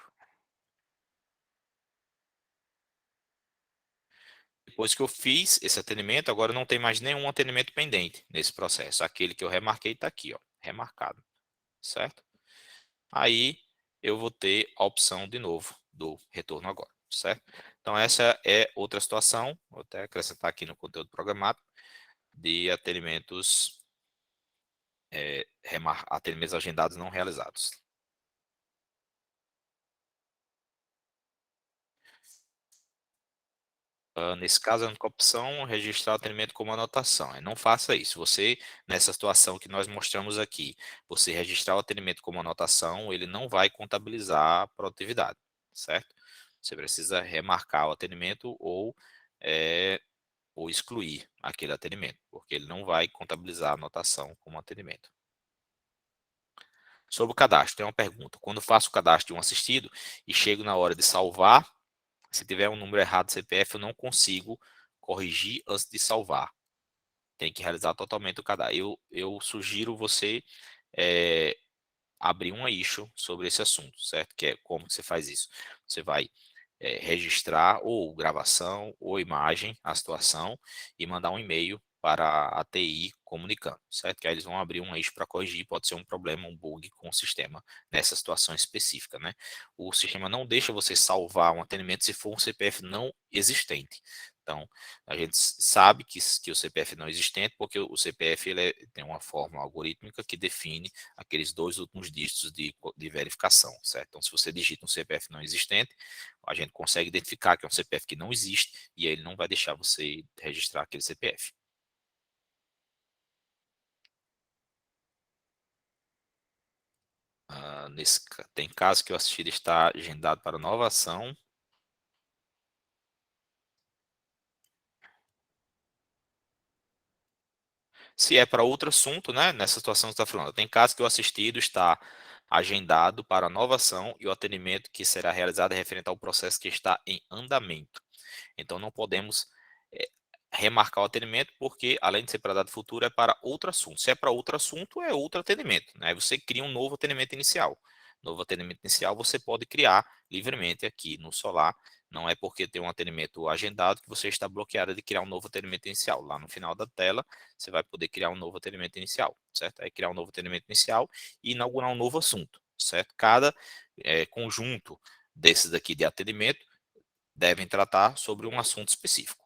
Depois que eu fiz esse atendimento, agora não tem mais nenhum atendimento pendente nesse processo. Aquele que eu remarquei está aqui, ó, remarcado, certo? Aí eu vou ter a opção de novo do retorno agora, certo? Então essa é outra situação, vou até acrescentar aqui no conteúdo programático, de atendimentos, atendimentos agendados não realizados. Nesse caso, a única opção é registrar o atendimento como anotação. Não faça isso. Você, nessa situação que nós mostramos aqui, você registrar o atendimento como anotação, ele não vai contabilizar a produtividade, certo? Você precisa remarcar o atendimento ou excluir aquele atendimento, porque ele não vai contabilizar a anotação como atendimento. Sobre o cadastro, tem uma pergunta. Quando faço o cadastro de um assistido e chego na hora de salvar, se tiver um número errado do CPF, eu não consigo corrigir antes de salvar. Tem que realizar totalmente o cadastro. Eu sugiro você abrir uma issue sobre esse assunto, certo? Que é como que você faz isso. Você vai registrar ou gravação ou imagem a situação e mandar um e-mail para a TI comunicando, certo? Que aí eles vão abrir um eixo para corrigir, pode ser um problema, um bug com o sistema nessa situação específica, né? O sistema não deixa você salvar um atendimento se for um CPF não existente. Então, a gente sabe que o CPF não é existente porque o CPF tem uma forma algorítmica que define aqueles dois últimos dígitos de verificação, certo? Então, se você digita um CPF não existente, a gente consegue identificar que é um CPF que não existe e aí ele não vai deixar você registrar aquele CPF. Tem caso que o assistido está agendado para nova ação. Se é para outro assunto, né? Nessa situação que você está falando, tem caso que o assistido está agendado para nova ação e o atendimento que será realizado é referente ao processo que está em andamento. Então, não podemos eh, remarcar o atendimento, porque, além de ser para data futura, é para outro assunto. Se é para outro assunto, é outro atendimento, né? Você cria um novo atendimento inicial. Novo atendimento inicial você pode criar livremente aqui no Solar. Não é porque tem um atendimento agendado que você está bloqueado de criar um novo atendimento inicial. Lá no final da tela, você vai poder criar um novo atendimento inicial, certo? Aí criar um novo atendimento inicial e inaugurar um novo assunto, certo? Cada conjunto desses aqui de atendimento devem tratar sobre um assunto específico.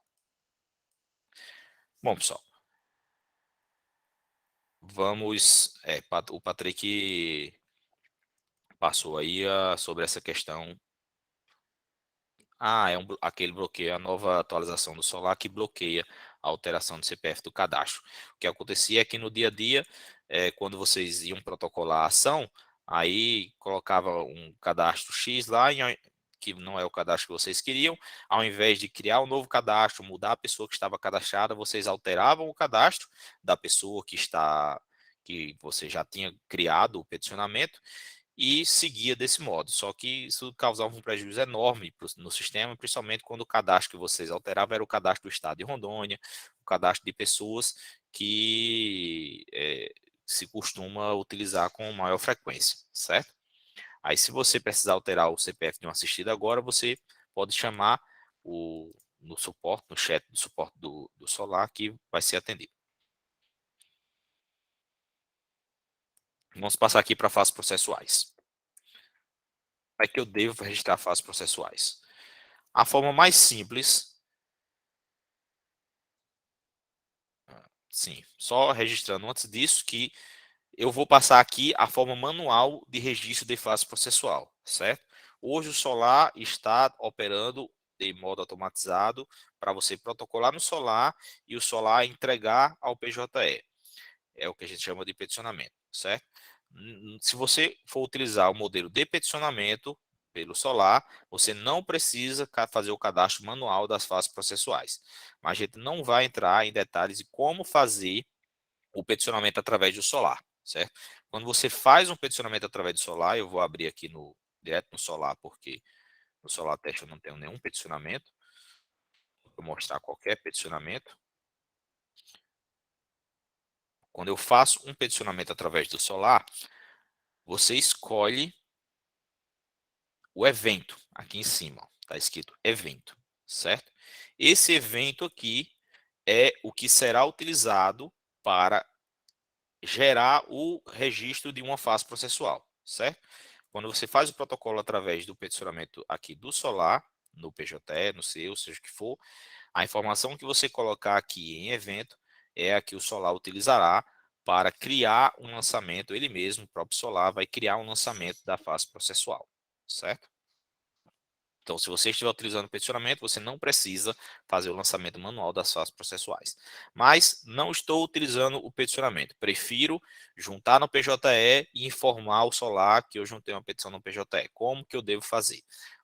Bom, pessoal, o Patrick passou aí sobre essa questão. Aquele bloqueio, a nova atualização do Solar que bloqueia a alteração do CPF do cadastro. O que acontecia é que no dia a dia, quando vocês iam protocolar a ação, aí colocava um cadastro X lá que não é o cadastro que vocês queriam. Ao invés de criar um novo cadastro, mudar a pessoa que estava cadastrada, vocês alteravam o cadastro da pessoa que você já tinha criado o peticionamento e seguia desse modo. Só que isso causava um prejuízo enorme no sistema, principalmente quando o cadastro que vocês alteravam era o cadastro do estado de Rondônia, o cadastro de pessoas que se costuma utilizar com maior frequência, certo? Aí, se você precisar alterar o CPF de um assistido agora, você pode chamar no suporte, no chat do suporte do Solar, que vai ser atendido. Vamos passar aqui para fases processuais. Como é que eu devo registrar fases processuais? A forma mais simples, sim, só registrando antes disso, que eu vou passar aqui a forma manual de registro de fase processual, certo? Hoje o Solar está operando de modo automatizado para você protocolar no Solar e o Solar entregar ao PJE. É o que a gente chama de peticionamento, certo? Se você for utilizar o modelo de peticionamento pelo Solar, você não precisa fazer o cadastro manual das fases processuais. Mas a gente não vai entrar em detalhes de como fazer o peticionamento através do Solar, certo? Quando você faz um peticionamento através do Solar, eu vou abrir aqui direto no Solar, porque no Solar Teste eu não tenho nenhum peticionamento. Vou mostrar qualquer peticionamento. Quando eu faço um peticionamento através do Solar, você escolhe o evento aqui em cima, está escrito evento, certo? Esse evento aqui é o que será utilizado para gerar o registro de uma fase processual, certo? Quando você faz o protocolo através do peticionamento aqui do Solar, no PJE, no seu, seja o que for, a informação que você colocar aqui em evento é a que o Solar utilizará para criar um lançamento, ele mesmo, o próprio Solar, vai criar um lançamento da fase processual, certo? Então, se você estiver utilizando o peticionamento, você não precisa fazer o lançamento manual das fases processuais. Mas não estou utilizando o peticionamento. Prefiro juntar no PJE e informar o Solar que eu juntei uma petição no PJE. Como que eu devo fazer?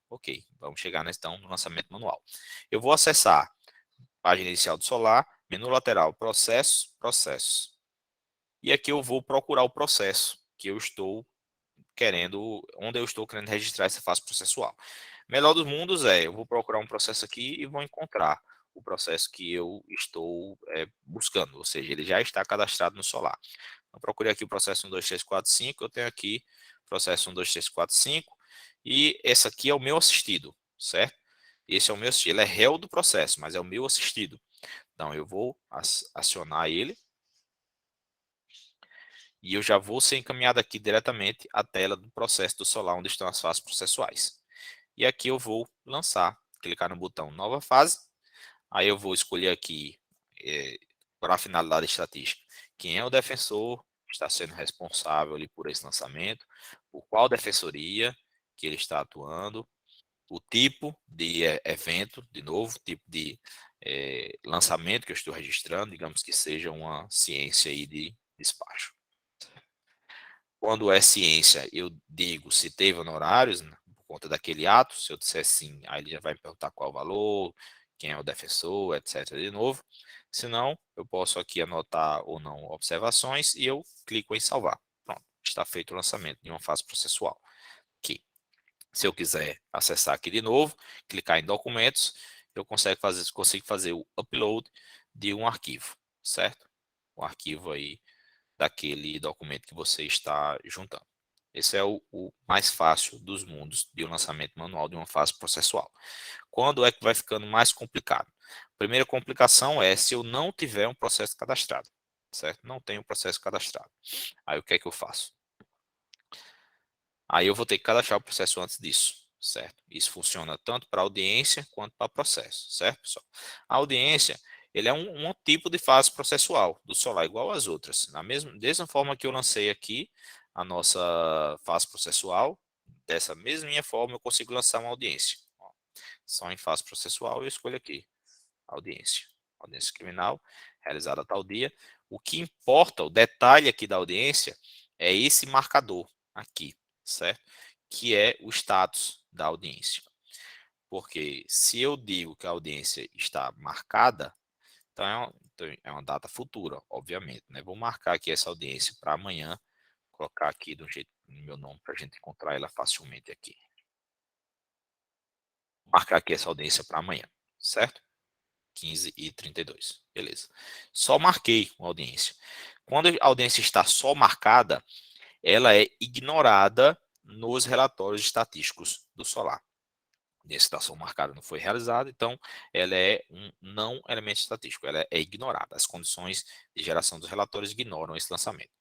Ok, vamos chegar então no lançamento manual. Eu vou acessar a página inicial do Solar, menu lateral, processos, processos. E aqui eu vou procurar o processo que eu estou onde eu estou querendo registrar essa fase processual. Melhor dos mundos eu vou procurar um processo aqui e vou encontrar o processo que eu estou buscando, ou seja, ele já está cadastrado no Solar. Eu procurei aqui o processo 12345, eu tenho aqui o processo 12345 e esse aqui é o meu assistido, certo? Esse é o meu assistido, ele é réu do processo, mas é o meu assistido. Então eu vou acionar ele e eu já vou ser encaminhado aqui diretamente à tela do processo do Solar, onde estão as fases processuais. E aqui eu vou lançar, clicar no botão nova fase, aí eu vou escolher aqui, para a finalidade estatística, quem é o defensor que está sendo responsável ali por esse lançamento, por qual defensoria que ele está atuando, o tipo de evento, de novo, tipo de lançamento que eu estou registrando, digamos que seja uma ciência aí de despacho. Quando é ciência, eu digo se teve honorários, né, por conta daquele ato. Se eu disser sim, aí ele já vai me perguntar qual o valor, quem é o defensor, etc. de novo. Se não, eu posso aqui anotar ou não observações e eu clico em salvar. Pronto, está feito o lançamento de uma fase processual. Aqui. Se eu quiser acessar aqui de novo, clicar em documentos, eu consigo fazer o upload de um arquivo, certo? Um arquivo aí daquele documento que você está juntando. Esse é o mais fácil dos mundos de um lançamento manual de uma fase processual. Quando é que vai ficando mais complicado? A primeira complicação é se eu não tiver um processo cadastrado, certo? Não tenho um processo cadastrado. Aí o que é que eu faço? Aí eu vou ter que cadastrar o processo antes disso, certo? Isso funciona tanto para audiência quanto para processo, certo, pessoal? A audiência, ele é um tipo de fase processual do Solar, igual às outras. Mesma forma que eu lancei aqui a nossa fase processual, dessa mesma forma eu consigo lançar uma audiência. Ó, só em fase processual eu escolho aqui, audiência. Audiência criminal, realizada a tal dia. O que importa, o detalhe aqui da audiência, é esse marcador aqui, certo? Que é o status da audiência. Porque se eu digo que a audiência está marcada, então é uma data futura, obviamente, né? Vou marcar aqui essa audiência para amanhã, colocar aqui do jeito no meu nome para a gente encontrar ela facilmente aqui. Marcar aqui essa audiência para amanhã, certo? 15h32, beleza. Só marquei uma audiência. Quando a audiência está só marcada, ela é ignorada nos relatórios estatísticos do Solar. A estação marcada não foi realizada, então ela é um não elemento estatístico, ela é ignorada. As condições de geração dos relatórios ignoram esse lançamento.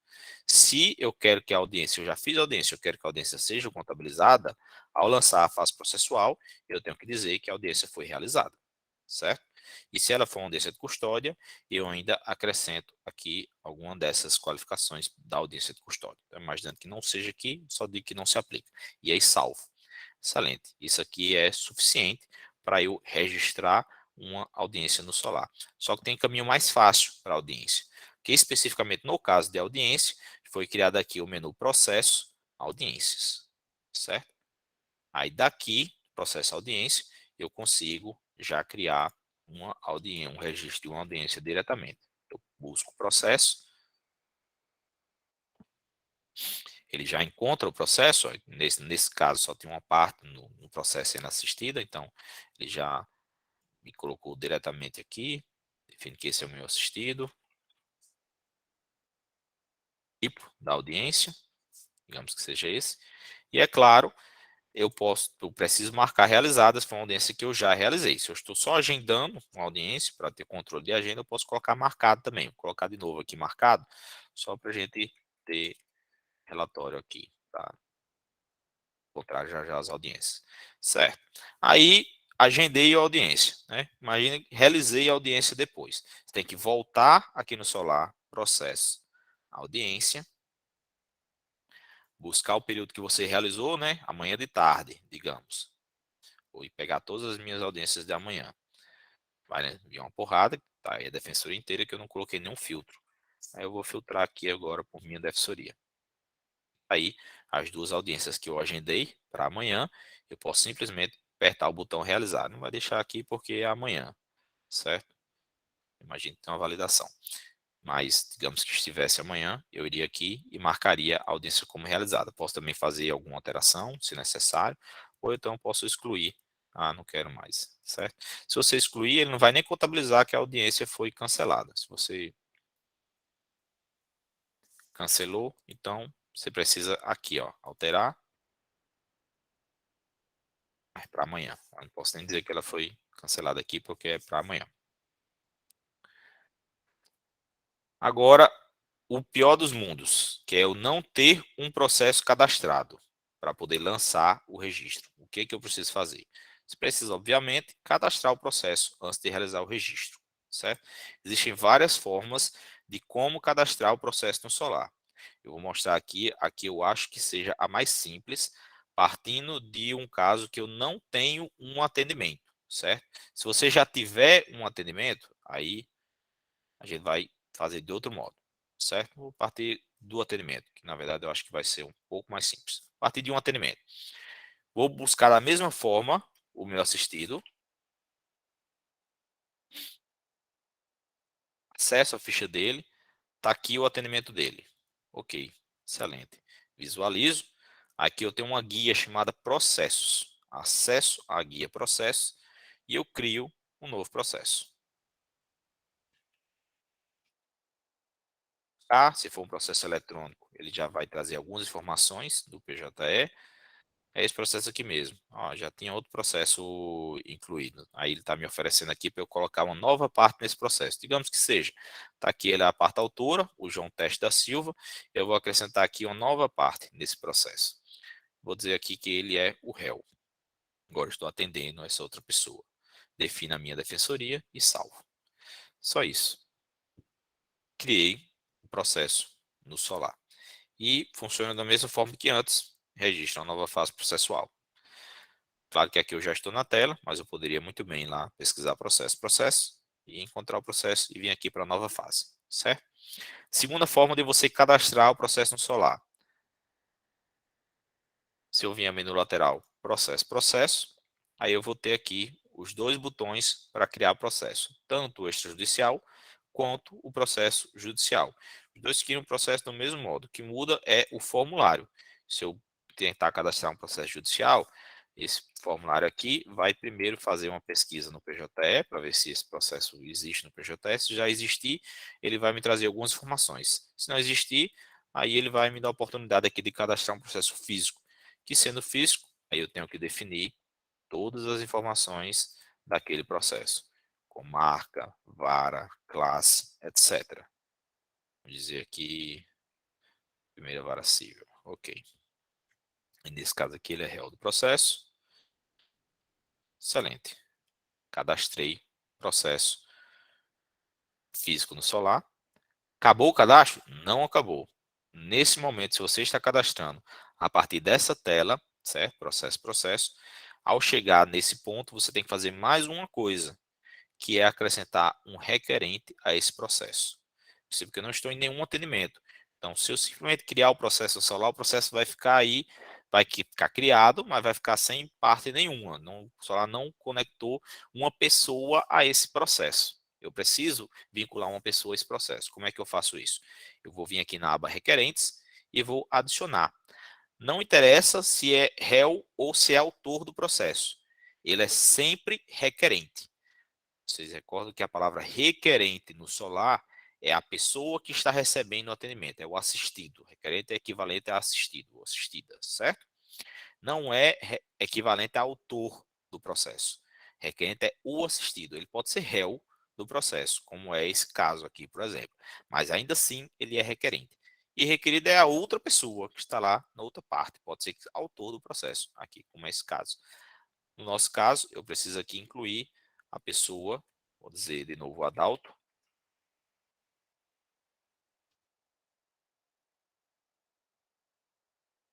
Se eu quero que a audiência, eu já fiz a audiência, eu quero que a audiência seja contabilizada, ao lançar a fase processual, eu tenho que dizer que a audiência foi realizada, certo? E se ela for uma audiência de custódia, eu ainda acrescento aqui alguma dessas qualificações da audiência de custódia. Então, imaginando que não seja aqui, só digo que não se aplica. E aí salvo. Excelente. Isso aqui é suficiente para eu registrar uma audiência no Solar. Só que tem caminho mais fácil para a audiência, que especificamente no caso de audiência, foi criado aqui o menu processo, audiências, certo? Aí daqui, processo audiência, eu consigo já criar uma audiência, um registro de uma audiência diretamente. Eu busco o processo, ele já encontra o processo, ó, nesse caso só tem uma parte no processo sendo assistida, então ele já me colocou diretamente aqui, define que esse é o meu assistido, tipo da audiência, digamos que seja esse, e é claro, eu preciso marcar realizadas para uma audiência que eu já realizei. Se eu estou só agendando uma audiência para ter controle de agenda, eu posso colocar marcado também. Vou colocar de novo aqui marcado, só para a gente ter relatório aqui, tá? Encontrar já as audiências. Certo. Aí, agendei a audiência, né? Imagina, realizei a audiência depois. Você tem que voltar aqui no Solar, processo, audiência, buscar o período que você realizou, né? Amanhã de tarde, digamos. Vou pegar todas as minhas audiências de amanhã. Vai, né, vir uma porrada, tá aí a defensoria inteira que eu não coloquei nenhum filtro. Aí eu vou filtrar aqui agora por minha defensoria. Aí, as duas audiências que eu agendei para amanhã, eu posso simplesmente apertar o botão realizar. Não vai deixar aqui porque é amanhã, certo? Imagine que tem uma validação. Mas, digamos que estivesse amanhã, eu iria aqui e marcaria a audiência como realizada. Posso também fazer alguma alteração, se necessário, ou então posso excluir. Ah, não quero mais, certo? Se você excluir, ele não vai nem contabilizar que a audiência foi cancelada. Se você cancelou, então você precisa aqui, ó, alterar para amanhã. Eu não posso nem dizer que ela foi cancelada aqui, porque é para amanhã. Agora, o pior dos mundos, que é eu não ter um processo cadastrado para poder lançar o registro. O que eu preciso fazer? Você precisa, obviamente, cadastrar o processo antes de realizar o registro, certo? Existem várias formas de como cadastrar o processo no Solar. Eu vou mostrar aqui, eu acho que seja a mais simples, partindo de um caso que eu não tenho um atendimento, certo? Se você já tiver um atendimento, aí a gente vai fazer de outro modo, certo? Vou partir do atendimento, que na verdade eu acho que vai ser um pouco mais simples. A partir de um atendimento. Vou buscar da mesma forma o meu assistido, acesso a ficha dele, está aqui o atendimento dele. Ok, excelente. Visualizo. Aqui eu tenho uma guia chamada processos. Acesso à guia processos e eu crio um novo processo. Ah, se for um processo eletrônico, ele já vai trazer algumas informações do PJE. É esse processo aqui mesmo. Ó, já tinha outro processo incluído. Aí ele está me oferecendo aqui para eu colocar uma nova parte nesse processo. Digamos que seja. Está aqui ele é a parte autora, o João Teste da Silva. Eu vou acrescentar aqui uma nova parte nesse processo. Vou dizer aqui que ele é o réu. Agora estou atendendo essa outra pessoa. Defino a minha defensoria e salvo. Só isso. Criei o processo no Solar. E funciona da mesma forma que antes. Registra uma nova fase processual. Claro que aqui eu já estou na tela, mas eu poderia muito bem ir lá pesquisar processo, e encontrar o processo e vir aqui para a nova fase, certo? Segunda forma de você cadastrar o processo no Solar. Se eu vier menu lateral, processo, aí eu vou ter aqui os dois botões para criar processo, tanto o extrajudicial quanto o processo judicial. Os dois criam o processo do mesmo modo, o que muda é o formulário. Se eu tentar cadastrar um processo judicial, esse formulário aqui vai primeiro fazer uma pesquisa no PJE, para ver se esse processo existe no PJE. Se já existir, ele vai me trazer algumas informações. Se não existir, aí ele vai me dar a oportunidade aqui de cadastrar um processo físico, que sendo físico, aí eu tenho que definir todas as informações daquele processo, com marca, vara, classe, etc. Vou dizer aqui, primeira vara civil, ok. E nesse caso aqui ele é réu do processo. Excelente. Cadastrei processo físico no Solar. Acabou o cadastro? Não acabou. Nesse momento, se você está cadastrando a partir dessa tela, certo? Processo. Ao chegar nesse ponto, você tem que fazer mais uma coisa, que é acrescentar um requerente a esse processo. Porque eu não estou em nenhum atendimento. Então, se eu simplesmente criar o processo solar, o processo vai ficar aí, vai ficar criado, mas vai ficar sem parte nenhuma. O solar não conectou uma pessoa a esse processo. Eu preciso vincular uma pessoa a esse processo. Como é que eu faço isso? Eu vou vir aqui na aba requerentes e vou adicionar. Não interessa se é réu ou se é autor do processo. Ele é sempre requerente. Vocês recordam que a palavra requerente no Solar é a pessoa que está recebendo o atendimento, é o assistido. Requerente é equivalente a assistido, ou assistida, certo? Não é equivalente a autor do processo. Requerente é o assistido. Ele pode ser réu do processo, como é esse caso aqui, por exemplo. Mas ainda assim, ele é requerente. E requerido é a outra pessoa que está lá na outra parte. Pode ser autor do processo, aqui, como é esse caso. No nosso caso, eu preciso aqui incluir a pessoa, vou dizer de novo Adalto,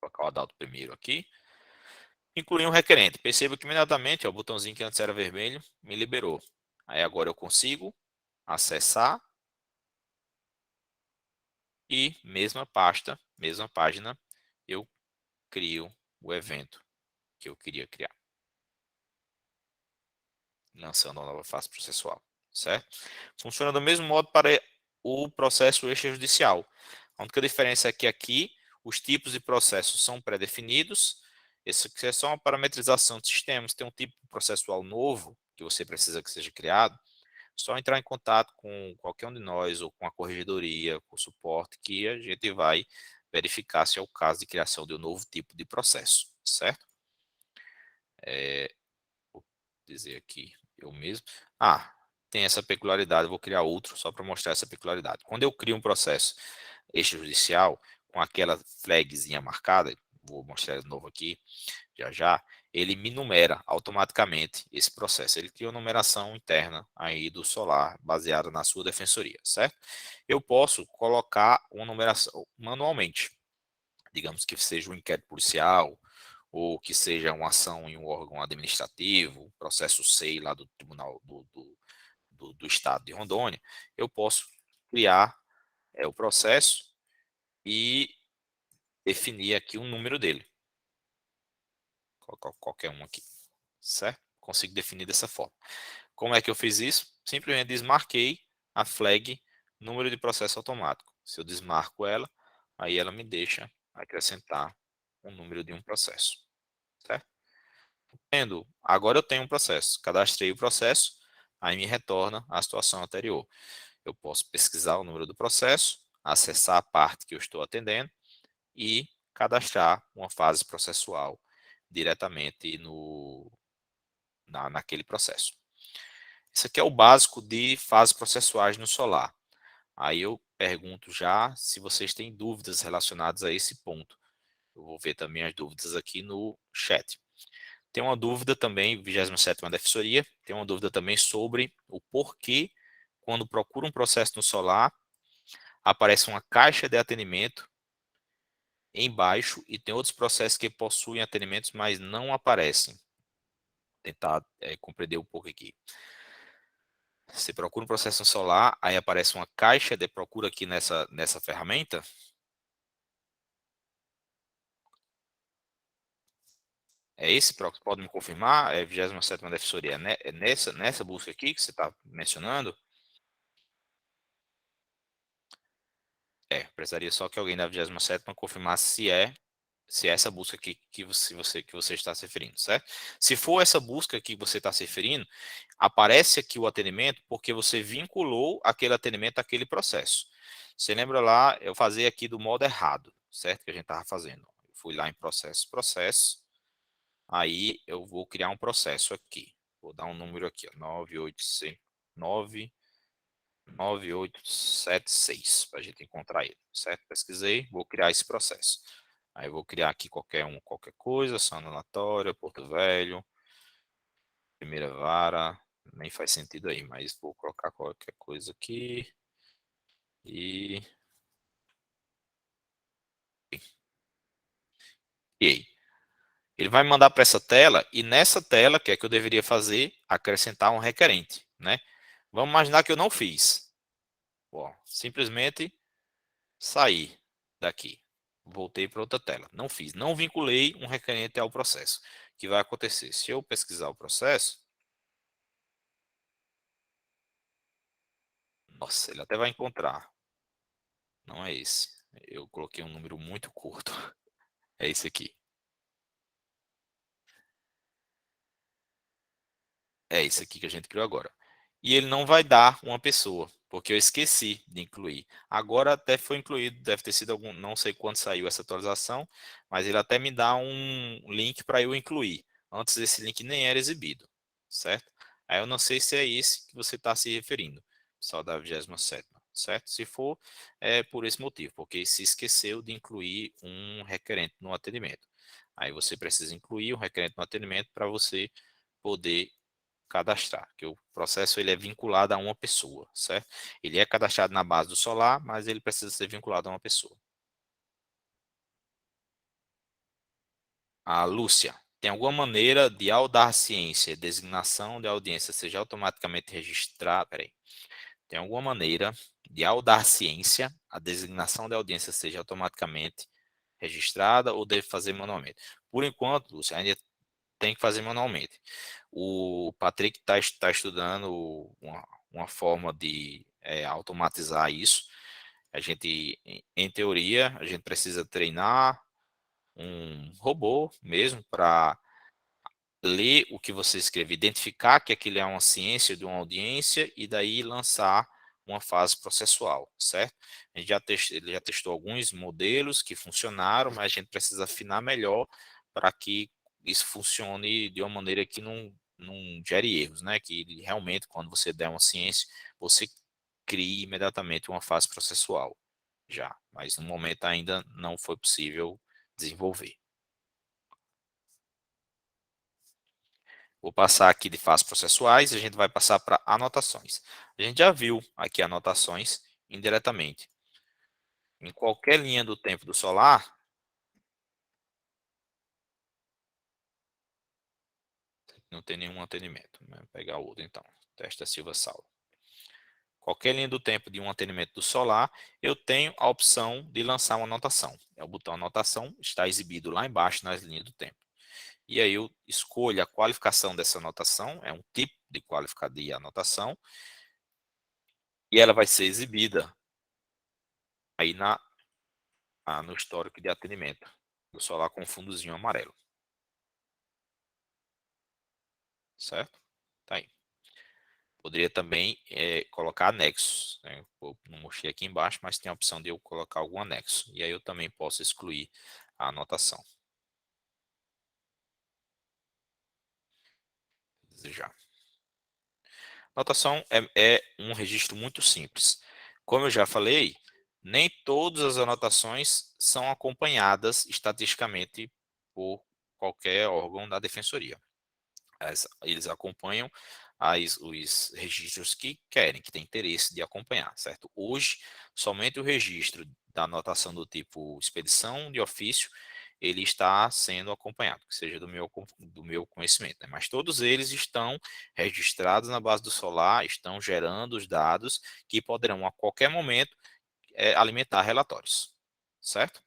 vou colocar o Adalto primeiro aqui, incluir um requerente. Perceba que imediatamente ó, o botãozinho que antes era vermelho me liberou. Aí agora eu consigo acessar e mesma pasta, mesma página, eu crio o evento que eu queria criar, lançando uma nova fase processual, certo? Funciona do mesmo modo para o processo extrajudicial. A única diferença é que aqui os tipos de processos são pré-definidos. Essa aqui é só uma parametrização de sistemas. Tem um tipo processual novo que você precisa que seja criado. Só entrar em contato com qualquer um de nós ou com a corregedoria, com o suporte, que a gente vai verificar se é o caso de criação de um novo tipo de processo, certo? Vou dizer aqui eu mesmo. Tem essa peculiaridade, eu vou criar outro só para mostrar essa peculiaridade. Quando eu crio um processo extrajudicial com aquela flagzinha marcada, vou mostrar de novo aqui, já já, ele me numera automaticamente esse processo. Ele cria uma numeração interna aí do Solar, baseada na sua defensoria, certo? Eu posso colocar uma numeração manualmente, digamos que seja um inquérito policial, ou que seja uma ação em um órgão administrativo, processo SEI lá do Tribunal do Estado de Rondônia, eu posso criar o processo e definir aqui o número dele. Qualquer um aqui, certo? Consigo definir dessa forma. Como é que eu fiz isso? Simplesmente desmarquei a flag número de processo automático. Se eu desmarco ela, aí ela me deixa acrescentar um número de um processo, certo? Agora eu tenho um processo, cadastrei o processo, aí me retorna a situação anterior. Eu posso pesquisar o número do processo, acessar a parte que eu estou atendendo e cadastrar uma fase processual diretamente naquele processo. Isso aqui é o básico de fases processuais no Solar. Aí eu pergunto já se vocês têm dúvidas relacionadas a esse ponto. Eu vou ver também as dúvidas aqui no chat. Tem uma dúvida também, 27ª Defensoria, tem uma dúvida também sobre o porquê, quando procura um processo no Solar, aparece uma caixa de atendimento embaixo e tem outros processos que possuem atendimentos, mas não aparecem. Vou tentar compreender um pouco aqui. Você procura um processo no Solar, aí aparece uma caixa de procura aqui nessa ferramenta. É esse proxy? Pode me confirmar? É 27ª Defensoria? É nessa busca aqui que você está mencionando? Precisaria só que alguém da 27ª confirmasse se é essa busca aqui que você está se referindo, certo? Se for essa busca que você está se referindo, aparece aqui o atendimento porque você vinculou aquele atendimento àquele processo. Você lembra lá, eu fazia aqui do modo errado, certo? Que a gente estava fazendo. Eu fui lá em processo, aí eu vou criar um processo aqui. Vou dar um número aqui, ó, 9876, para a gente encontrar ele, certo? Pesquisei, vou criar esse processo. Aí eu vou criar aqui qualquer coisa, ação aleatória, Porto Velho, primeira vara, nem faz sentido aí, mas vou colocar qualquer coisa aqui e aí. Ele vai mandar para essa tela e nessa tela, que é que eu deveria fazer, acrescentar um requerente, né? Vamos imaginar que eu não fiz. Bom, simplesmente saí daqui. Voltei para outra tela. Não fiz. Não vinculei um requerente ao processo. O que vai acontecer? Se eu pesquisar o processo, nossa, ele até vai encontrar. Não é esse. Eu coloquei um número muito curto. É esse aqui. É esse aqui que a gente criou agora. E ele não vai dar uma pessoa, porque eu esqueci de incluir. Agora até foi incluído, deve ter sido algum, não sei quando saiu essa atualização, mas ele até me dá um link para eu incluir. Antes esse link nem era exibido, certo? Aí eu não sei se é esse que você está se referindo, só da 27ª, certo? Se for, é por esse motivo, porque se esqueceu de incluir um requerente no atendimento. Aí você precisa incluir um requerente no atendimento para você poder cadastrar, que o processo ele é vinculado a uma pessoa, certo? Ele é cadastrado na base do Solar, mas ele precisa ser vinculado a uma pessoa. A Lúcia, tem alguma maneira de, ao dar ciência, designação de audiência seja automaticamente registrada? Peraí. Tem alguma maneira de, ao dar ciência, a designação de audiência seja automaticamente registrada ou deve fazer manualmente? Por enquanto, Lúcia, ainda tem que fazer manualmente. O Patrick está estudando uma forma de automatizar isso. A gente, em teoria, a gente precisa treinar um robô mesmo para ler o que você escreve, identificar que aquilo é uma ciência de uma audiência e daí lançar uma fase processual, certo? Ele já testou alguns modelos que funcionaram, mas a gente precisa afinar melhor para que isso funcione de uma maneira que não gere erros, né? Que realmente, quando você der uma ciência, você crie imediatamente uma fase processual já, mas no momento ainda não foi possível desenvolver. Vou passar aqui de fases processuais e a gente vai passar para anotações. A gente já viu aqui anotações indiretamente. Em qualquer linha do tempo do solar, não tem nenhum atendimento. Vou pegar outro então. Testa Silva Saulo. Qualquer linha do tempo de um atendimento do solar, eu tenho a opção de lançar uma anotação. É o botão anotação, está exibido lá embaixo nas linhas do tempo. E aí eu escolho a qualificação dessa anotação, é um tipo de anotação, e ela vai ser exibida aí no histórico de atendimento do solar com fundozinho amarelo, certo? Tá aí. Poderia também colocar anexos, né? Eu não mostrei aqui embaixo, mas tem a opção de eu colocar algum anexo. E aí eu também posso excluir a anotação. Desejar. Anotação é um registro muito simples. Como eu já falei, nem todas as anotações são acompanhadas estatisticamente por qualquer órgão da defensoria. Eles acompanham os registros que querem, que têm interesse de acompanhar, certo? Hoje, somente o registro da anotação do tipo expedição de ofício, ele está sendo acompanhado, que seja do meu conhecimento, né? Mas todos eles estão registrados na base do Solar, estão gerando os dados que poderão a qualquer momento alimentar relatórios, certo?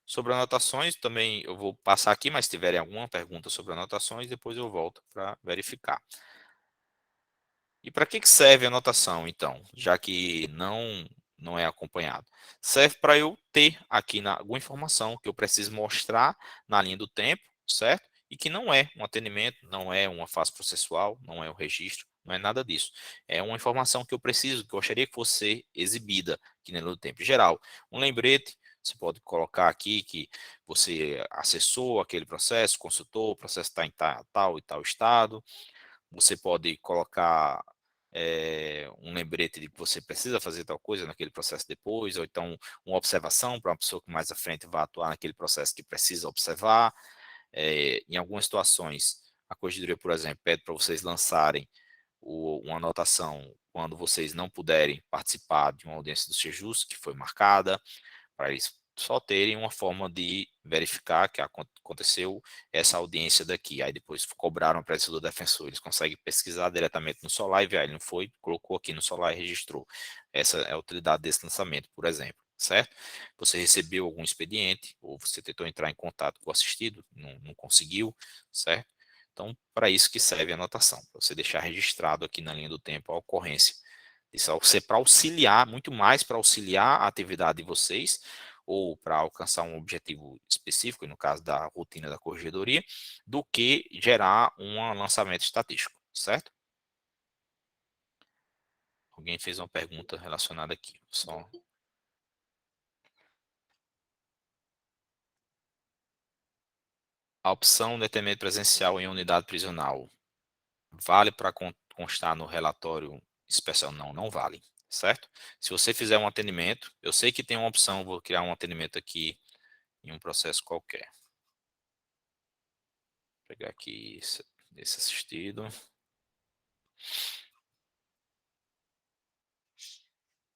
Sobre anotações, também eu vou passar aqui, mas se tiverem alguma pergunta sobre anotações, depois eu volto para verificar. E para que serve a anotação, então, já que não é acompanhado? Serve para eu ter aqui alguma informação que eu preciso mostrar na linha do tempo, certo? E que não é um atendimento, não é uma fase processual, não é um registro, não é nada disso. É uma informação que eu preciso, que eu gostaria que fosse exibida aqui na linha do tempo. Em geral, um lembrete, você pode colocar aqui que você acessou aquele processo, consultou, o processo está em tal e tal estado. Você pode colocar um lembrete de que você precisa fazer tal coisa naquele processo depois, ou então uma observação para uma pessoa que mais à frente vai atuar naquele processo que precisa observar. Em algumas situações, a corregedoria, por exemplo, pede para vocês lançarem uma anotação quando vocês não puderem participar de uma audiência do SEJUS que foi marcada, para eles só terem uma forma de verificar que aconteceu essa audiência daqui. Aí depois cobraram para esse do defensor, eles conseguem pesquisar diretamente no Solar e ver, ele não foi, colocou aqui no Solar e registrou. Essa é a utilidade desse lançamento, por exemplo, certo? Você recebeu algum expediente, ou você tentou entrar em contato com o assistido, não conseguiu, certo? Então, para isso que serve a anotação, para você deixar registrado aqui na linha do tempo a ocorrência. Isso vai ser para auxiliar, muito mais para auxiliar a atividade de vocês, ou para alcançar um objetivo específico, no caso da rotina da corregedoria, do que gerar um lançamento estatístico, certo? Alguém fez uma pergunta relacionada aqui. Só a opção de atendimento presencial em unidade prisional vale para constar no relatório especial? Não, não vale, certo? Se você fizer um atendimento, eu sei que tem uma opção, vou criar um atendimento aqui em um processo qualquer. Vou pegar aqui esse assistido.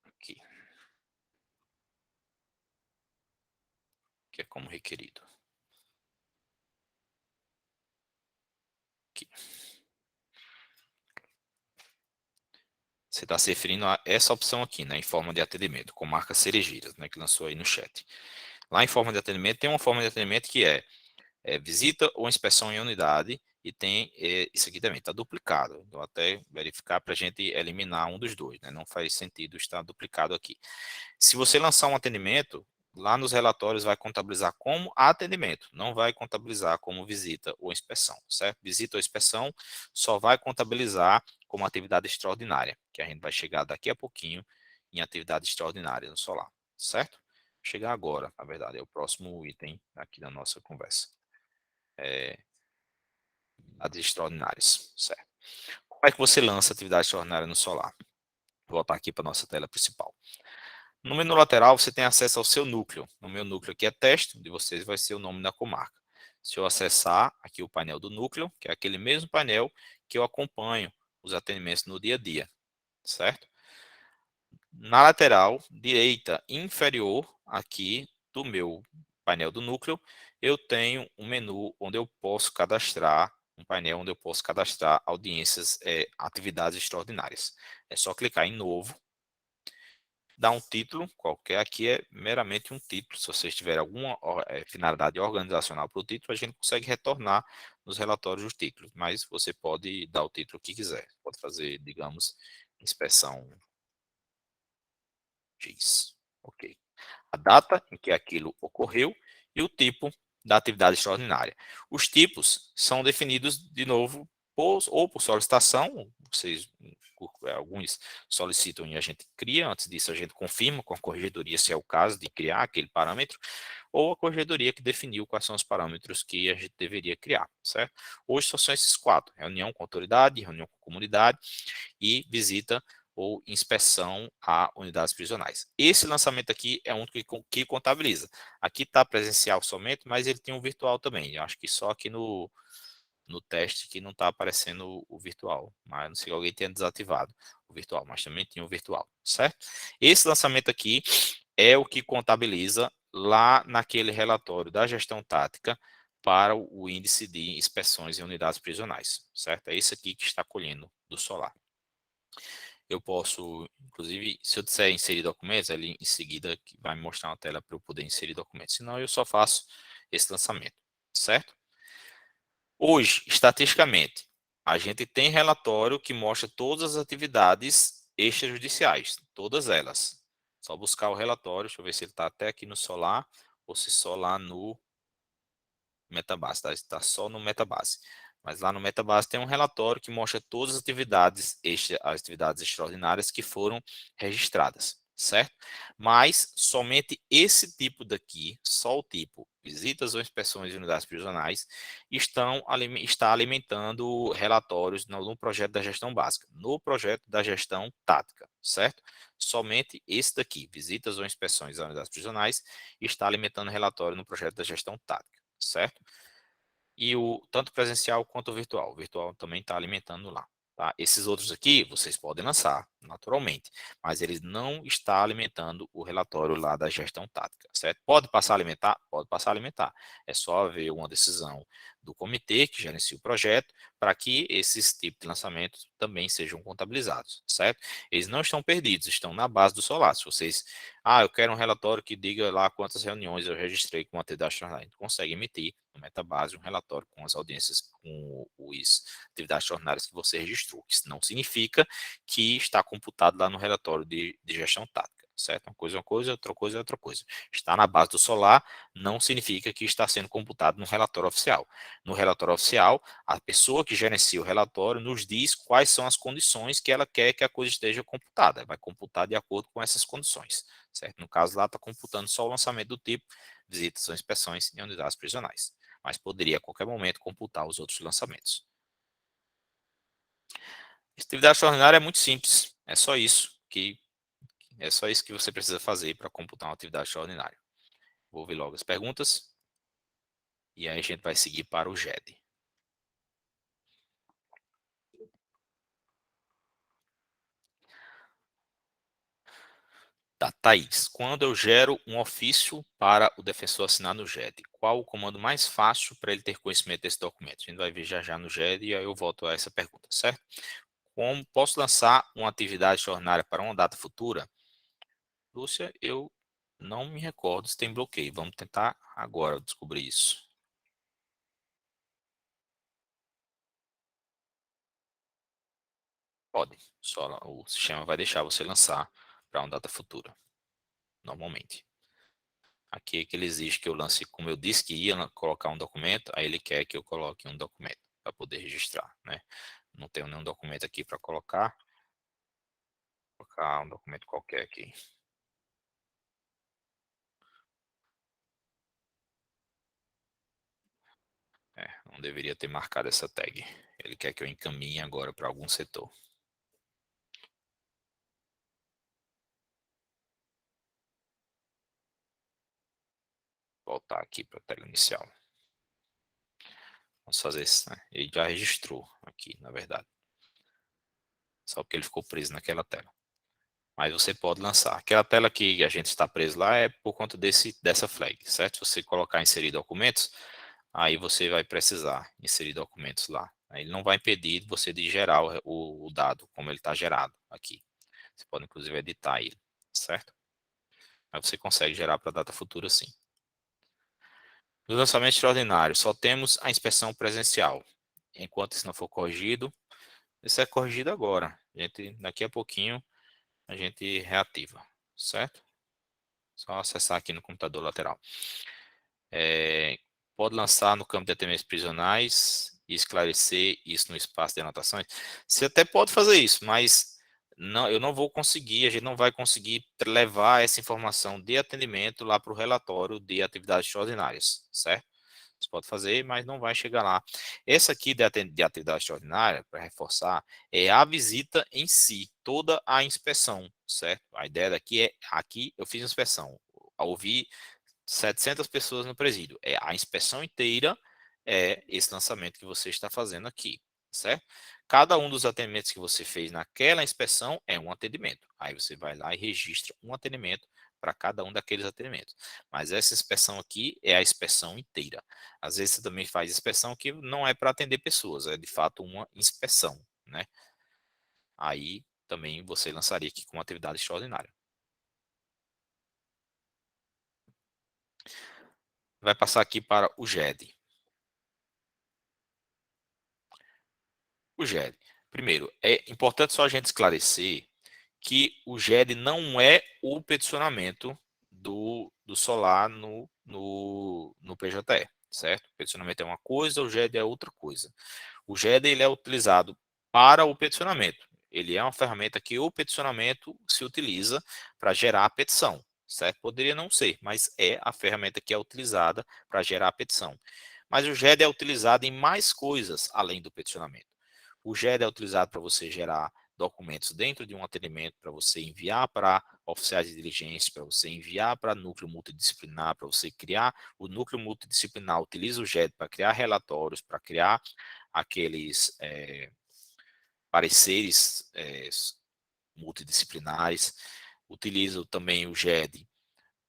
Aqui, que é como requerido. Aqui. Você está se referindo a essa opção aqui, né, em forma de atendimento, com marca cerejeiras, né, que lançou aí no chat. Lá em forma de atendimento, tem uma forma de atendimento que é visita ou inspeção em unidade, e tem isso aqui também, está duplicado. Então, até verificar para a gente eliminar um dos dois, né, não faz sentido estar duplicado aqui. Se você lançar um atendimento, lá nos relatórios vai contabilizar como atendimento, não vai contabilizar como visita ou inspeção, certo? Visita ou inspeção só vai contabilizar como atividade extraordinária, que a gente vai chegar daqui a pouquinho em atividade extraordinária no Solar, certo? Chegar agora, na verdade, é o próximo item aqui da nossa conversa. Atividades extraordinárias, certo? Como é que você lança atividade extraordinária no Solar? Vou voltar aqui para a nossa tela principal. No menu lateral, você tem acesso ao seu núcleo. No meu núcleo aqui é teste, de vocês vai ser o nome da comarca. Se eu acessar aqui o painel do núcleo, que é aquele mesmo painel que eu acompanho os atendimentos no dia a dia, certo? Na lateral direita inferior aqui do meu painel do núcleo, eu tenho um menu onde eu posso cadastrar, um painel onde eu posso cadastrar audiências, atividades extraordinárias. É só clicar em novo, dar um título qualquer, aqui é meramente um título. Se vocês tiverem alguma finalidade organizacional para o título, a gente consegue retornar nos relatórios os títulos, mas você pode dar o título que quiser. Pode fazer, digamos, inspeção X. Ok. A data em que aquilo ocorreu e o tipo da atividade extraordinária. Os tipos são definidos, de novo, ou por solicitação, vocês, alguns solicitam e a gente cria, antes disso a gente confirma com a corregedoria se é o caso de criar aquele parâmetro, ou a corregedoria que definiu quais são os parâmetros que a gente deveria criar, certo? Hoje só são esses quatro: reunião com autoridade, reunião com comunidade e visita ou inspeção a unidades prisionais. Esse lançamento aqui é um que contabiliza. Aqui está presencial somente, mas ele tem um virtual também. Eu acho que só aqui no teste que não está aparecendo o virtual, mas não sei se alguém tenha desativado o virtual, mas também tem o virtual, certo? Esse lançamento aqui é o que contabiliza lá naquele relatório da gestão tática para o índice de inspeções em unidades prisionais, certo? É esse aqui que está colhendo do Solar. eu posso, inclusive, se eu disser inserir documentos, ele em seguida vai me mostrar uma tela para eu poder inserir documentos. Senão, eu só faço esse lançamento, certo? Hoje, estatisticamente, a gente tem relatório que mostra todas as atividades extrajudiciais, todas elas. Só buscar o relatório, deixa eu ver se ele está até aqui no Solar ou se só lá no Metabase, tá? Está só no Metabase. Mas lá no Metabase tem um relatório que mostra todas as atividades, as atividades extraordinárias que foram registradas, certo? Mas somente esse tipo daqui, só o tipo visitas ou inspeções de unidades prisionais, está alimentando relatórios no projeto da gestão básica. No projeto da gestão tática, certo? Somente esse daqui, visitas ou inspeções das unidades prisionais, está alimentando relatório no projeto da gestão tática, certo? E o tanto presencial quanto o virtual. O virtual também está alimentando lá. Tá? Esses outros aqui, vocês podem lançar, naturalmente, mas eles não está alimentando o relatório lá da gestão tática, certo? Pode passar a alimentar? Pode passar a alimentar. É só haver uma decisão do comitê que gerencia o projeto para que esses tipos de lançamentos também sejam contabilizados, certo? Eles não estão perdidos, estão na base do Solar. Se vocês, eu quero um relatório que diga lá quantas reuniões eu registrei com a atividade extraordinária, a gente consegue emitir no Metabase um relatório com as audiências, com os atividades extraordinárias que você registrou. Isso não significa que está computado lá no relatório de gestão tática, certo? Uma coisa é uma coisa, outra coisa é outra coisa. Está na base do Solar não significa que está sendo computado no relatório oficial. No relatório oficial, a pessoa que gerencia o relatório nos diz quais são as condições que ela quer que a coisa esteja computada. Vai computar de acordo com essas condições, certo? No caso lá, está computando só o lançamento do tipo visitas ou inspeções em unidades prisionais, mas poderia a qualquer momento computar os outros lançamentos. Atividade extraordinária é muito simples, é só isso que você precisa fazer para computar uma atividade extraordinária. Vou ver logo as perguntas e aí a gente vai seguir para o GED. Tá, Thaís, quando eu gero um ofício para o defensor assinar no GED, qual o comando mais fácil para ele ter conhecimento desse documento? A gente vai ver já já no GED e aí eu volto a essa pergunta, certo? Como posso lançar uma atividade extraordinária para uma data futura? Lúcia, eu não me recordo se tem bloqueio. Vamos tentar agora descobrir isso. Pode. Só o sistema vai deixar você lançar para uma data futura, normalmente. Aqui é que ele exige que eu lance, como eu disse que ia colocar um documento, aí ele quer que eu coloque um documento para poder registrar, né? Não tenho nenhum documento aqui para colocar. Vou colocar um documento qualquer aqui. Não deveria ter marcado essa tag. Ele quer que eu encaminhe agora para algum setor. Voltar aqui para a tela inicial. Vamos fazer isso, né? Ele já registrou aqui, na verdade. Só porque ele ficou preso naquela tela. Mas você pode lançar. Aquela tela que a gente está preso lá é por conta dessa flag, certo? Se você colocar inserir documentos, aí você vai precisar inserir documentos lá. Aí ele não vai impedir você de gerar o dado, como ele está gerado aqui. Você pode, inclusive, editar ele, certo? Aí você consegue gerar para data futura, sim. No lançamento extraordinário, só temos a inspeção presencial. Enquanto isso não for corrigido, isso é corrigido agora. Daqui a pouquinho a gente reativa, certo? Só acessar aqui no computador lateral. Pode lançar no campo de atendimentos prisionais e esclarecer isso no espaço de anotações. Você até pode fazer isso, mas não, eu não vou conseguir, a gente não vai conseguir levar essa informação de atendimento lá para o relatório de atividades extraordinárias, certo? Você pode fazer, mas não vai chegar lá. Essa aqui de atividade extraordinária, para reforçar, é a visita em si, toda a inspeção, certo? A ideia daqui é, aqui eu fiz inspeção, ouvi 700 pessoas no presídio. A inspeção inteira é esse lançamento que você está fazendo aqui, certo? Cada um dos atendimentos que você fez naquela inspeção é um atendimento. Aí você vai lá e registra um atendimento para cada um daqueles atendimentos. Mas essa inspeção aqui é a inspeção inteira. Às vezes você também faz inspeção que não é para atender pessoas, é de fato uma inspeção, né? Aí também você lançaria aqui como atividade extraordinária. Vai passar aqui para o GED. O GED. Primeiro, é importante só a gente esclarecer que o GED não é o peticionamento do solar no PJE, certo? O peticionamento é uma coisa, o GED é outra coisa. O GED ele é utilizado para o peticionamento. Ele é uma ferramenta que o peticionamento se utiliza para gerar a petição, certo? Poderia não ser, mas é a ferramenta que é utilizada para gerar a petição. Mas o GED é utilizado em mais coisas além do peticionamento. O GED é utilizado para você gerar documentos dentro de um atendimento, para você enviar para oficiais de diligência, para você enviar para núcleo multidisciplinar, para você criar o núcleo multidisciplinar, utiliza o GED para criar relatórios, para criar aqueles pareceres multidisciplinares, utiliza também o GED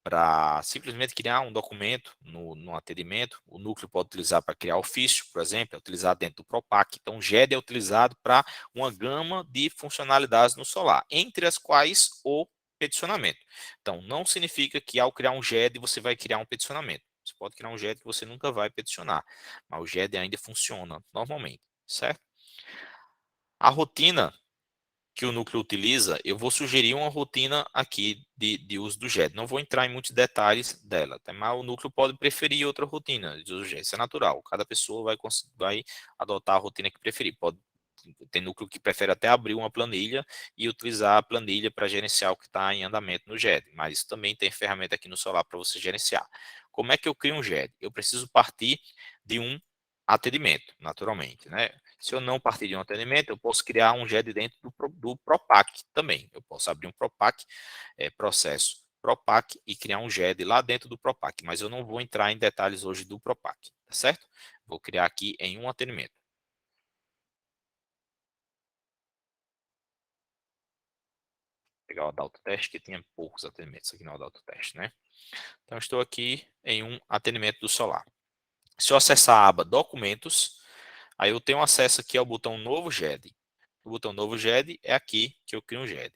para simplesmente criar um documento no atendimento. O núcleo pode utilizar para criar ofício, por exemplo, é utilizado dentro do PROPAC. Então, o GED é utilizado para uma gama de funcionalidades no Solar, entre as quais o peticionamento. Então, não significa que ao criar um GED você vai criar um peticionamento. Você pode criar um GED que você nunca vai peticionar, mas o GED ainda funciona normalmente, certo? A rotina que o núcleo utiliza, eu vou sugerir uma rotina aqui de uso do GED. Não vou entrar em muitos detalhes dela, tá? Mas o núcleo pode preferir outra rotina de uso do GED. Isso é natural. Cada pessoa vai adotar a rotina que preferir. Tem núcleo que prefere até abrir uma planilha e utilizar a planilha para gerenciar o que está em andamento no GED. Mas também tem ferramenta aqui no Solar para você gerenciar. Como é que eu crio um GED? Eu preciso partir de um atendimento, naturalmente, né? Se eu não partir de um atendimento, eu posso criar um GED dentro do PROPAC também. Eu posso abrir um PROPAC, processo PROPAC, e criar um GED lá dentro do PROPAC, mas eu não vou entrar em detalhes hoje do PROPAC, tá certo? Vou criar aqui em um atendimento. Vou pegar o Adalto Teste, que tinha poucos atendimentos aqui no Adalto Teste, né? Então, estou aqui em um atendimento do Solar. Se eu acessar a aba Documentos, aí eu tenho acesso aqui ao botão Novo GED. O botão Novo GED é aqui que eu crio um GED.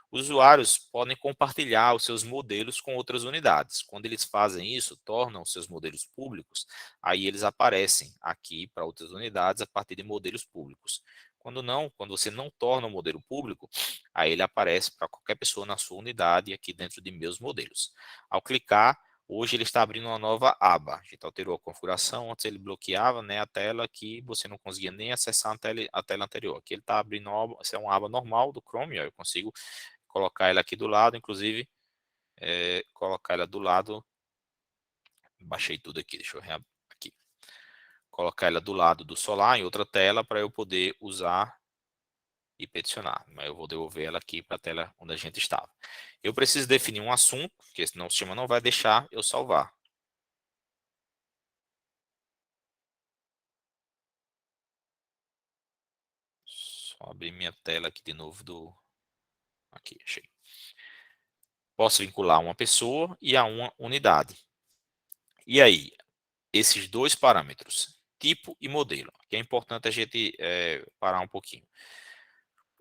Usuários podem compartilhar os seus modelos com outras unidades. Quando eles fazem isso, tornam seus modelos públicos, aí eles aparecem aqui para outras unidades a partir de modelos públicos. Quando não, quando você não torna o modelo público, aí ele aparece para qualquer pessoa na sua unidade aqui dentro de meus modelos. Ao clicar, hoje ele está abrindo uma nova aba. A gente alterou a configuração, antes ele bloqueava, né, a tela que você não conseguia nem acessar a tela anterior. Aqui ele está abrindo essa é uma aba normal do Chrome, ó, eu consigo colocar ela aqui do lado, inclusive colocar ela do lado, baixei tudo aqui, deixa eu reabrir aqui, colocar ela do lado do Solar em outra tela para eu poder usar e peticionar, mas eu vou devolver ela aqui para a tela onde a gente estava. Eu preciso definir um assunto, porque senão o sistema não vai deixar eu salvar. Só abrir minha tela aqui de novo aqui, achei. Posso vincular uma pessoa e a uma unidade. E aí, esses dois parâmetros, tipo e modelo, que é importante a gente parar um pouquinho.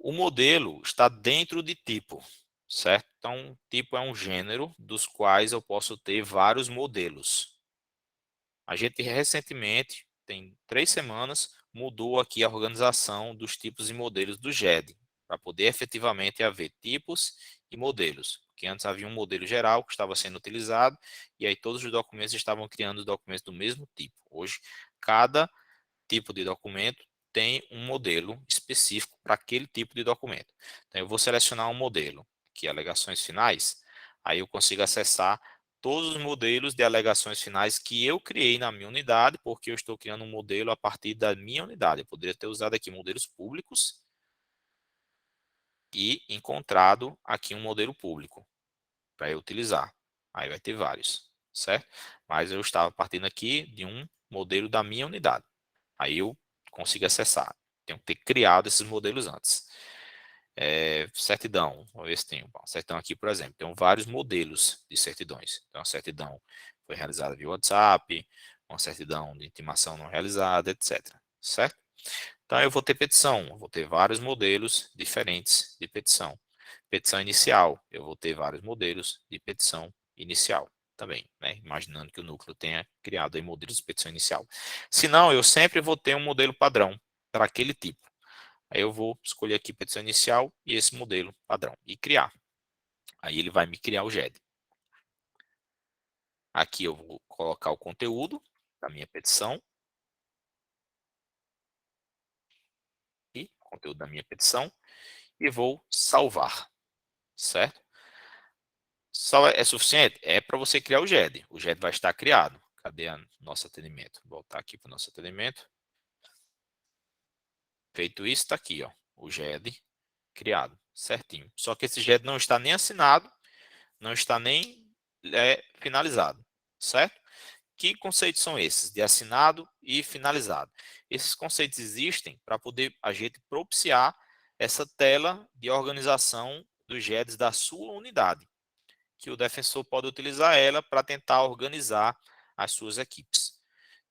O modelo está dentro de tipo, certo? Então, tipo é um gênero dos quais eu posso ter vários modelos. A gente recentemente, tem 3 semanas, mudou aqui a organização dos tipos e modelos do GED, para poder efetivamente haver tipos e modelos. Porque antes havia um modelo geral que estava sendo utilizado, e aí todos os documentos estavam criando documentos do mesmo tipo. Hoje, cada tipo de documento tem um modelo específico para aquele tipo de documento. Então, eu vou selecionar um modelo, que é alegações finais, aí eu consigo acessar todos os modelos de alegações finais que eu criei na minha unidade, porque eu estou criando um modelo a partir da minha unidade. Eu poderia ter usado aqui modelos públicos e encontrado aqui um modelo público para eu utilizar. Aí vai ter vários, certo? Mas eu estava partindo aqui de um modelo da minha unidade. Aí eu consigo acessar. Tenho que ter criado esses modelos antes. Certidão, vamos ver se tem uma certidão aqui, por exemplo. Tem vários modelos de certidões. Então, a certidão foi realizada via WhatsApp, uma certidão de intimação não realizada, etc. Certo? Então, eu vou ter petição, eu vou ter vários modelos diferentes de petição. Petição inicial, eu vou ter vários modelos de petição inicial também, né? Imaginando que o núcleo tenha criado aí modelos de petição inicial. Se não, eu sempre vou ter um modelo padrão para aquele tipo. Aí eu vou escolher aqui petição inicial e esse modelo padrão e criar. Aí ele vai me criar o GED. Aqui eu vou colocar o conteúdo da minha petição. E conteúdo da minha petição. E vou salvar, certo? Só é suficiente? É para você criar o GED. O GED vai estar criado. Cadê o nosso atendimento? Vou voltar aqui para o nosso atendimento. Feito isso, está aqui, ó, o GED criado, certinho. Só que esse GED não está nem assinado, não está nem finalizado, certo? Que conceitos são esses, de assinado e finalizado? Esses conceitos existem para poder a gente propiciar essa tela de organização dos GEDs da sua unidade, que o defensor pode utilizar ela para tentar organizar as suas equipes.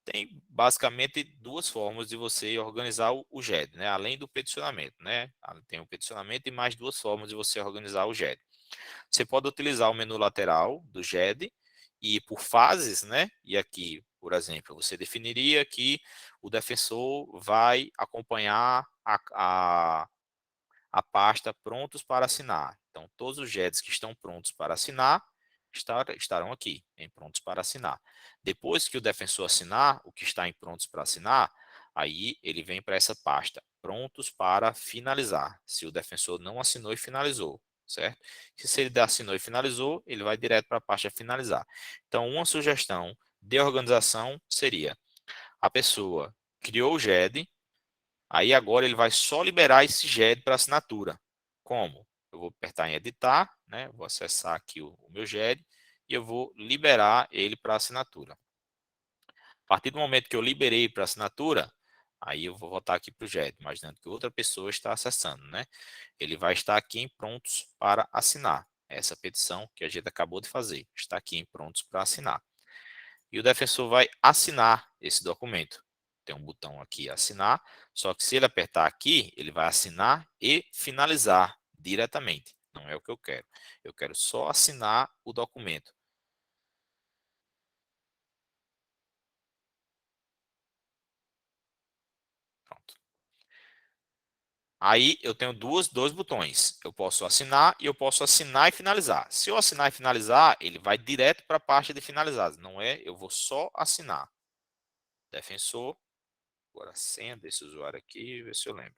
Tem basicamente duas formas de você organizar o GED, né? Além do peticionamento, né? Tem o peticionamento e mais duas formas de você organizar o GED. Você pode utilizar o menu lateral do GED e ir por fases, né? E aqui, por exemplo, você definiria que o defensor vai acompanhar a pasta prontos para assinar. Então, todos os GEDs que estão prontos para assinar estarão aqui, em prontos para assinar. Depois que o defensor assinar o que está em prontos para assinar, aí ele vem para essa pasta, prontos para finalizar, se o defensor não assinou e finalizou, certo? Se ele assinou e finalizou, ele vai direto para a pasta finalizar. Então, uma sugestão de organização seria, a pessoa criou o GED, aí agora ele vai só liberar esse GED para assinatura. Como? Eu vou apertar em editar, né? Vou acessar aqui o meu GED e eu vou liberar ele para assinatura. A partir do momento que eu liberei para assinatura, aí eu vou voltar aqui para o GED, imaginando que outra pessoa está acessando, né? Ele vai estar aqui em prontos para assinar. Essa petição que a gente acabou de fazer está aqui em prontos para assinar. E o defensor vai assinar esse documento. Tem um botão aqui, assinar, só que se ele apertar aqui, ele vai assinar e finalizar diretamente. Não é o que eu quero. Eu quero só assinar o documento. Pronto. Aí eu tenho dois botões. Eu posso assinar e eu posso assinar e finalizar. Se eu assinar e finalizar, ele vai direto para a parte de finalizados. Não é? Eu vou só assinar. Defensor. Agora a senha desse usuário aqui, ver se eu lembro.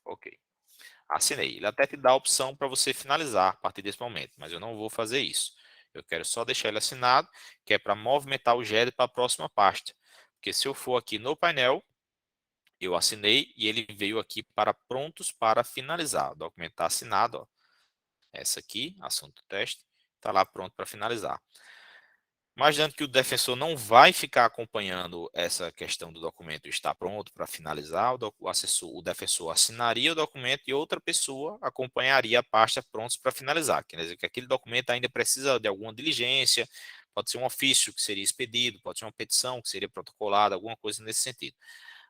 Ok. Assinei. Ele até te dá a opção para você finalizar a partir desse momento, mas eu não vou fazer isso. Eu quero só deixar ele assinado, que é para movimentar o GED para a próxima pasta. Porque se eu for aqui no painel, eu assinei e ele veio aqui para prontos para finalizar. O documento está assinado, ó. Essa aqui, assunto teste, está lá pronto para finalizar. Imaginando que o defensor não vai ficar acompanhando essa questão do documento estar pronto para finalizar, o defensor assinaria o documento e outra pessoa acompanharia a pasta prontos para finalizar. Quer dizer que aquele documento ainda precisa de alguma diligência, pode ser um ofício que seria expedido, pode ser uma petição que seria protocolada, alguma coisa nesse sentido.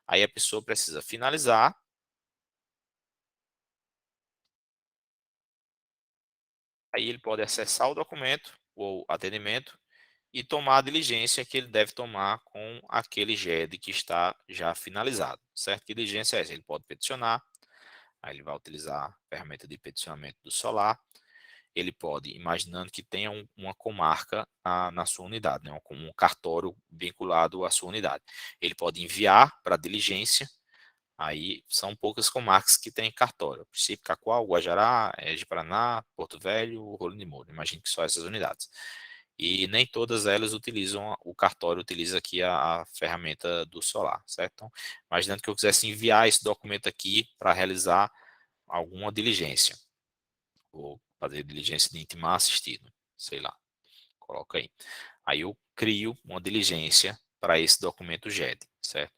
Aí a pessoa precisa finalizar. Aí ele pode acessar o documento ou atendimento e tomar a diligência que ele deve tomar com aquele GED que está já finalizado, certo? Que diligência é essa? Ele pode peticionar, aí ele vai utilizar a ferramenta de peticionamento do Solar, ele pode, imaginando que tenha uma comarca na sua unidade, né? Um cartório vinculado à sua unidade. Ele pode enviar para diligência, aí são poucas comarcas que têm cartório, Princípio, Cacoal, Guajará, de Paraná, Porto Velho, Rolim de Moura, imagino que só essas unidades. E nem todas elas utilizam, o cartório utiliza aqui a ferramenta do Solar, certo? Então, imaginando que eu quisesse enviar esse documento aqui para realizar alguma diligência, ou fazer diligência de intimar assistido, sei lá, coloca aí. Aí eu crio uma diligência para esse documento GED, certo?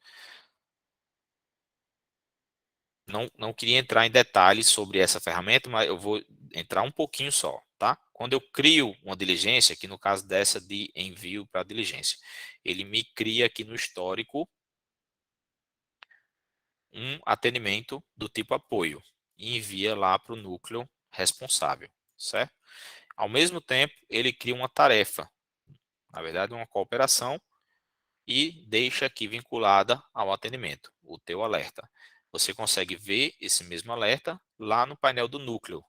Não queria entrar em detalhes sobre essa ferramenta, mas eu vou entrar um pouquinho só, tá? Quando eu crio uma diligência, que no caso dessa de envio para diligência, ele me cria aqui no histórico um atendimento do tipo apoio e envia lá para o núcleo responsável, certo? Ao mesmo tempo, ele cria uma tarefa, na verdade uma cooperação, e deixa aqui vinculada ao atendimento, o teu alerta. Você consegue ver esse mesmo alerta lá no painel do núcleo,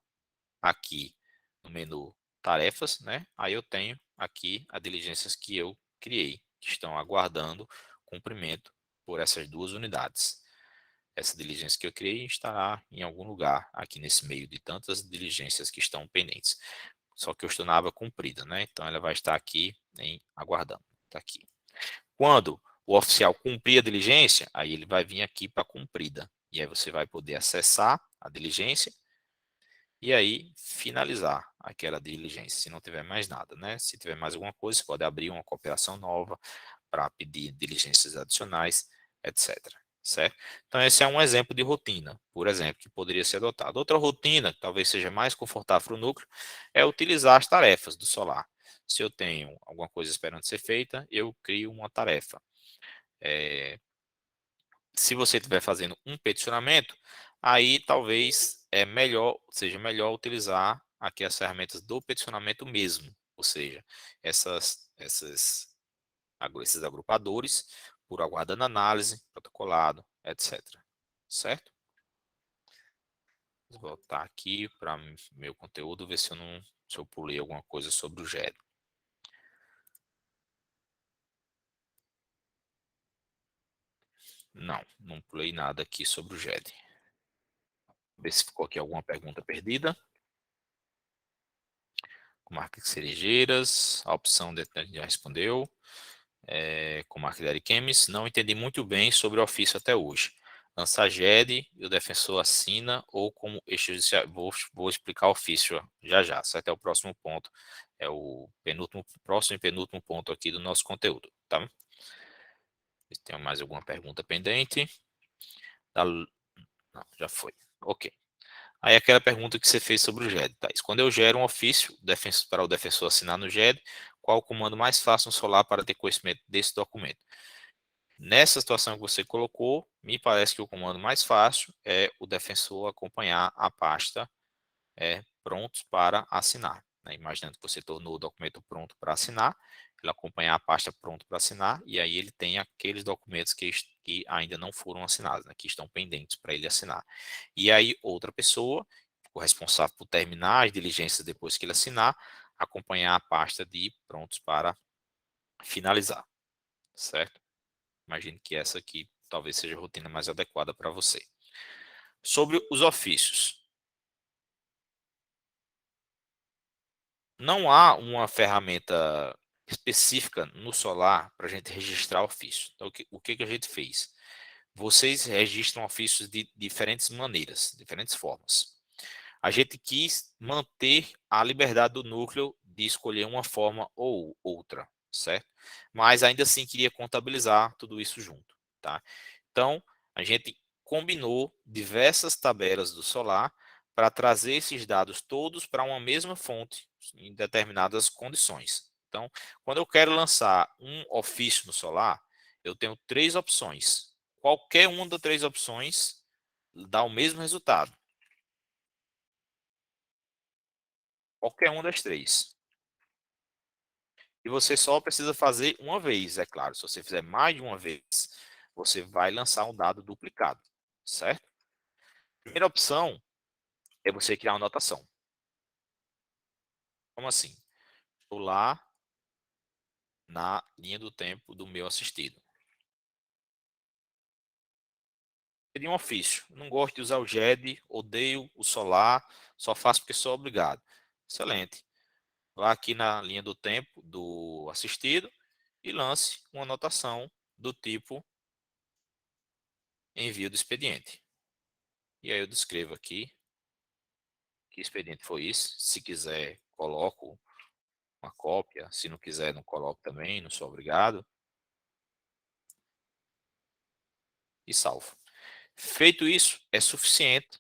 aqui no menu tarefas, né? Aí eu tenho aqui as diligências que eu criei, que estão aguardando cumprimento por essas duas unidades. Essa diligência que eu criei estará em algum lugar aqui nesse meio de tantas diligências que estão pendentes. Só que eu estou na aba cumprida, né? Então ela vai estar aqui em aguardando. Está aqui. Quando o oficial cumprir a diligência, aí ele vai vir aqui para cumprida. E aí você vai poder acessar a diligência e aí finalizar aquela diligência, se não tiver mais nada, né? Se tiver mais alguma coisa, você pode abrir uma cooperação nova para pedir diligências adicionais, etc. Certo? Então, esse é um exemplo de rotina, por exemplo, que poderia ser adotado. Outra rotina, que talvez seja mais confortável para o núcleo, é utilizar as tarefas do Solar. Se eu tenho alguma coisa esperando ser feita, eu crio uma tarefa. Se você estiver fazendo um peticionamento, aí talvez seja melhor utilizar aqui as ferramentas do peticionamento mesmo, ou seja, esses agrupadores por aguardando análise, protocolado, etc. Certo? Vou voltar aqui para meu conteúdo, ver se eu pulei alguma coisa sobre o GED. Não, não pulei nada aqui sobre o GED. Ver se ficou aqui alguma pergunta perdida. Marca de cerejeiras, a opção de já respondeu. Com marca de Ariquemes, não entendi muito bem sobre o ofício até hoje. Lançar GED e o defensor assina ou como extrajudicial. Vou explicar o ofício já já, certo? É o próximo ponto. É o próximo e penúltimo ponto aqui do nosso conteúdo, tá? Tem mais alguma pergunta pendente? Não, já foi. Ok. Aí aquela pergunta que você fez sobre o GED, Thaís. Quando eu gero um ofício para o defensor assinar no GED, qual o comando mais fácil no Solar para ter conhecimento desse documento? Nessa situação que você colocou, me parece que o comando mais fácil é o defensor acompanhar a pasta prontos para assinar, né? Imaginando que você tornou o documento pronto para assinar, ele acompanhar a pasta pronto para assinar, e aí ele tem aqueles documentos que ainda não foram assinados, né? Que estão pendentes para ele assinar. E aí outra pessoa, o responsável por terminar as diligências depois que ele assinar, acompanhar a pasta de prontos para finalizar, certo? Imagino que essa aqui talvez seja a rotina mais adequada para você. Sobre os ofícios. Não há uma ferramenta específica no Solar para a gente registrar ofício. Então, o que a gente fez? Vocês registram ofícios de diferentes maneiras, diferentes formas. A gente quis manter a liberdade do núcleo de escolher uma forma ou outra, certo? Mas ainda assim queria contabilizar tudo isso junto, tá? Então, a gente combinou diversas tabelas do Solar para trazer esses dados todos para uma mesma fonte em determinadas condições. Então, quando eu quero lançar um ofício no Solar, eu tenho três opções. Qualquer uma das três opções dá o mesmo resultado. Qualquer uma das três. E você só precisa fazer uma vez, é claro. Se você fizer mais de uma vez, você vai lançar um dado duplicado, certo? Primeira opção é você criar uma anotação. Como assim? Estou lá na linha do tempo do meu assistido. Pedir um ofício. Não gosto de usar o GED, odeio o Solar, só faço porque sou obrigado. Excelente. Vá aqui na linha do tempo do assistido e lance uma anotação do tipo envio do expediente. E aí eu descrevo aqui que expediente foi esse. Se quiser, coloco uma cópia. Se não quiser, não coloco também, não sou obrigado. E salvo. Feito isso, é suficiente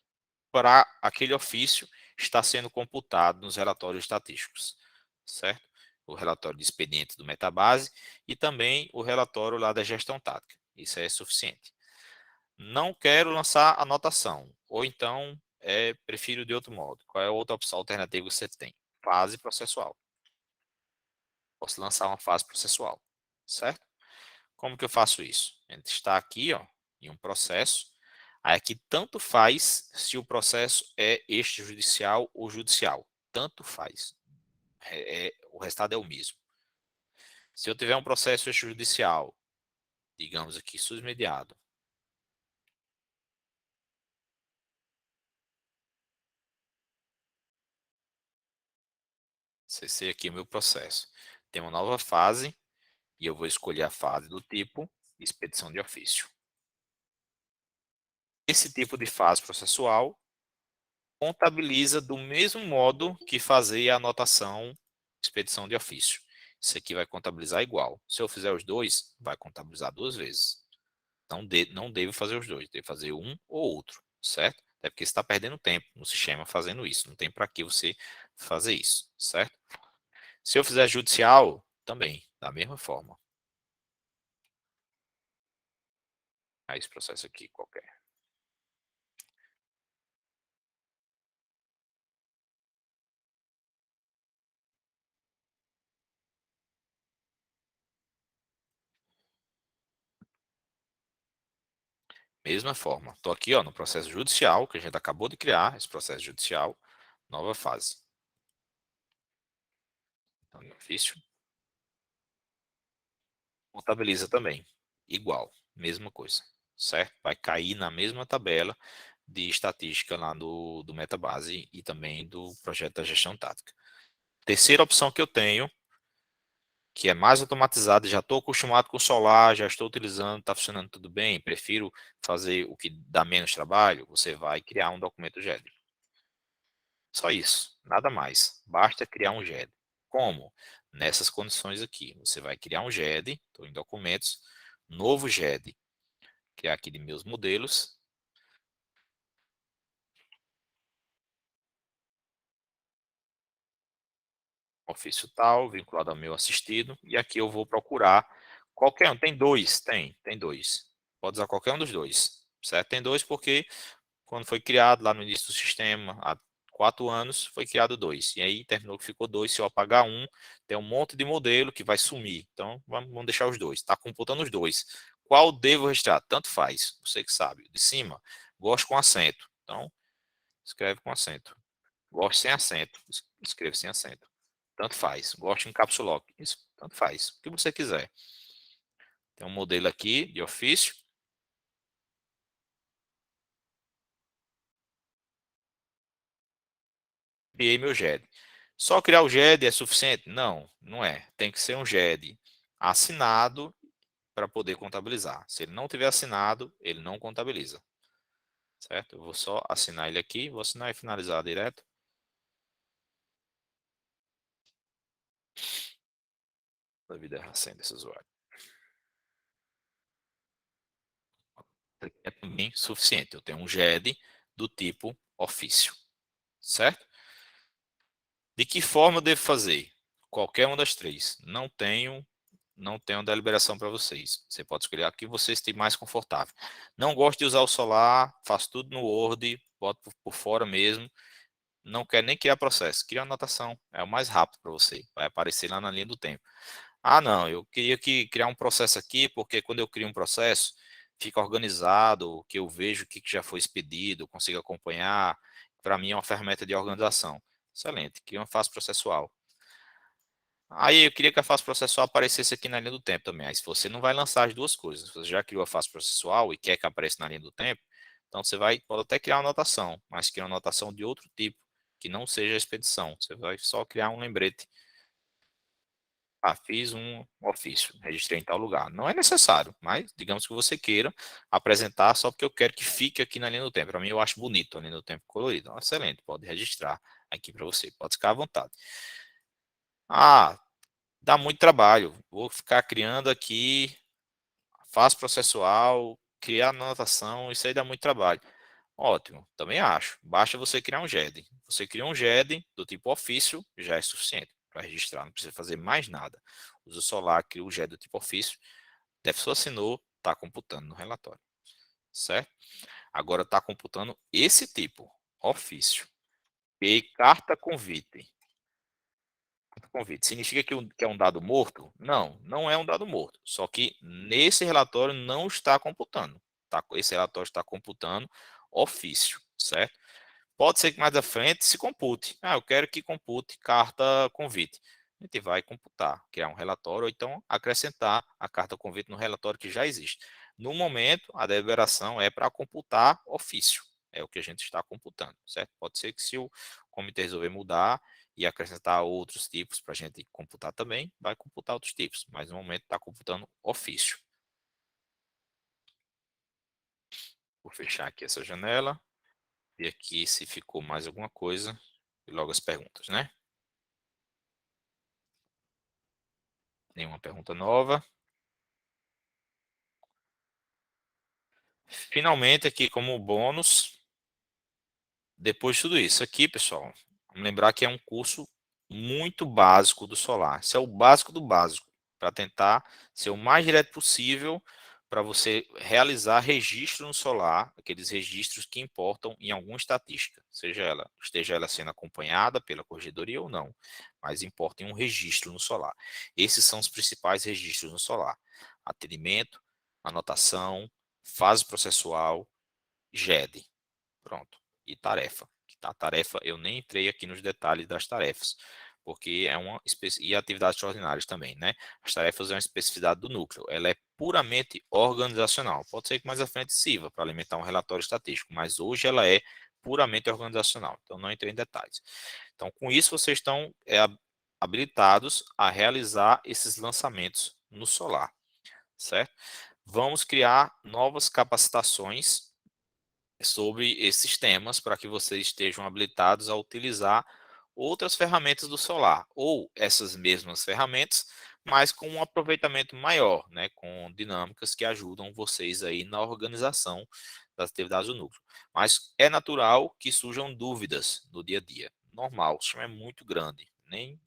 para aquele ofício está sendo computado nos relatórios estatísticos, certo? O relatório de expediente do Metabase e também o relatório lá da gestão tática. Isso é suficiente. Não quero lançar anotação, ou então prefiro de outro modo. Qual é a outra opção alternativa que você tem? Fase processual. Posso lançar uma fase processual, certo? Como que eu faço isso? A gente está aqui, ó, em um processo. Aí aqui tanto faz se o processo é extrajudicial ou judicial. Tanto faz. O resultado é o mesmo. Se eu tiver um processo extrajudicial, digamos aqui, subsidiado, CC aqui é o meu processo. Tem uma nova fase e eu vou escolher a fase do tipo expedição de ofício. Esse tipo de fase processual contabiliza do mesmo modo que fazer a anotação expedição de ofício. Isso aqui vai contabilizar igual. Se eu fizer os dois, vai contabilizar duas vezes. Não devo fazer os dois, devo fazer um ou outro, certo? Até porque você está perdendo tempo no sistema fazendo isso. Não tem para que você fazer isso, certo? Se eu fizer judicial, também, da mesma forma. Aí esse processo aqui qualquer. Mesma forma. Estou aqui ó, no processo judicial, que a gente acabou de criar, esse processo judicial, nova fase. Então, ofício. Contabiliza também. Igual, mesma coisa, certo? Vai cair na mesma tabela de estatística lá do Metabase e também do projeto da gestão tática. Terceira opção que eu tenho, que é mais automatizada, já estou acostumado com o Solar, já estou utilizando, está funcionando tudo bem, prefiro fazer o que dá menos trabalho, você vai criar um documento GED. Só isso, nada mais. Basta criar um GED. Como? Nessas condições aqui. Você vai criar um GED, estou em documentos, novo GED, criar aqui de meus modelos, ofício tal, vinculado ao meu assistido, e aqui eu vou procurar qualquer um. Tem dois? Tem dois. Pode usar qualquer um dos dois, certo? Tem dois porque quando foi criado lá no início do sistema, há 4 anos, foi criado dois. E aí terminou que ficou dois. Se eu apagar um, tem um monte de modelo que vai sumir. Então, vamos deixar os dois. Está computando os dois. Qual devo registrar? Tanto faz. Você que sabe. De cima, gosto com acento. Então, escreve com acento. Gosto sem acento. Escreve sem acento. Tanto faz. Gosto em caps lock. Isso, tanto faz. O que você quiser. Tem um modelo aqui de ofício. Criei meu GED. Só criar o GED é suficiente? Não, não é. Tem que ser um GED assinado para poder contabilizar. Se ele não tiver assinado, ele não contabiliza. Certo? Eu vou só assinar ele aqui, vou assinar e finalizar direto. Da vida recém desse usuário. É também suficiente. Eu tenho um GED do tipo ofício. Certo? De que forma eu devo fazer? Qualquer uma das três. Não tenho deliberação para vocês. Você pode escolher a que você esteja mais confortável. Não gosto de usar o Solar, faço tudo no Word, boto por fora mesmo. Não quero nem criar processo. Cria uma anotação. É o mais rápido para você. Vai aparecer lá na linha do tempo. Ah, não, eu queria criar um processo aqui, porque quando eu crio um processo, fica organizado, que eu vejo o que já foi expedido, consigo acompanhar. Para mim é uma ferramenta de organização. Excelente. Cria uma fase processual. Aí eu queria que a fase processual aparecesse aqui na linha do tempo também. Aí se você não vai lançar as duas coisas, você já criou a fase processual e quer que apareça na linha do tempo, então você pode até criar uma anotação, mas criar uma anotação de outro tipo, que não seja a expedição. Você vai só criar um lembrete. Ah, fiz um ofício, registrei em tal lugar. Não é necessário, mas digamos que você queira apresentar só porque eu quero que fique aqui na linha do tempo. Para mim eu acho bonito a linha do tempo colorida. Então, excelente, pode registrar aqui para você, pode ficar à vontade. Ah, dá muito trabalho. Vou ficar criando aqui, fase processual, criar anotação, isso aí dá muito trabalho. Ótimo, também acho. Basta você criar um GED. Você cria um GED do tipo ofício, já é suficiente para registrar, não precisa fazer mais nada. Usa o Solar, cria o GED do tipo ofício, a pessoa assinou, está computando no relatório, certo? Agora está computando esse tipo, ofício. E carta convite. Convite. Significa que é um dado morto? Não, não é um dado morto. Só que nesse relatório não está computando. Tá? Esse relatório está computando ofício, certo? Pode ser que mais à frente se compute. Ah, eu quero que compute carta convite. A gente vai computar, criar um relatório, ou então acrescentar a carta convite no relatório que já existe. No momento, a deliberação é para computar ofício. É o que a gente está computando, certo? Pode ser que se o comitê resolver mudar e acrescentar outros tipos para a gente computar também, vai computar outros tipos. Mas no momento está computando ofício. Vou fechar aqui essa janela. E aqui se ficou mais alguma coisa. E logo as perguntas, né? Nenhuma pergunta nova. Finalmente, aqui como bônus, depois de tudo isso aqui, pessoal, vamos lembrar que é um curso muito básico do Solar. Isso é o básico do básico, para tentar ser o mais direto possível para você realizar registro no Solar, aqueles registros que importam em alguma estatística, esteja ela sendo acompanhada pela corregedoria ou não, mas importa em um registro no Solar. Esses são os principais registros no Solar: atendimento, anotação, fase processual, GED. Pronto. E tarefa. A tarefa, eu nem entrei aqui nos detalhes das tarefas, porque é uma e atividades extraordinárias também, né? As tarefas é uma especificidade do núcleo, ela é puramente organizacional. Pode ser que mais à frente sirva para alimentar um relatório estatístico, mas hoje ela é puramente organizacional, então não entrei em detalhes. Então, com isso, vocês estão habilitados a realizar esses lançamentos no Solar, certo? Vamos criar novas capacitações sobre esses temas para que vocês estejam habilitados a utilizar outras ferramentas do Solar, ou essas mesmas ferramentas, mas com um aproveitamento maior, né, com dinâmicas que ajudam vocês aí na organização das atividades do núcleo. Mas é natural que surjam dúvidas no dia a dia. Normal, o sistema é muito grande. Nem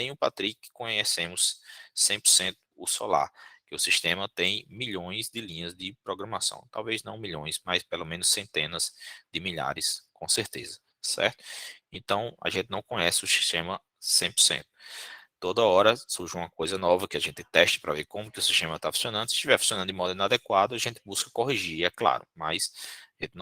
o Patrick conhecemos 100% o Solar, que o sistema tem milhões de linhas de programação. Talvez não milhões, mas pelo menos centenas de milhares, com certeza, certo? Então, a gente não conhece o sistema 100%. Toda hora surge uma coisa nova que a gente teste para ver como que o sistema está funcionando. Se estiver funcionando de modo inadequado, a gente busca corrigir, é claro, mas a gente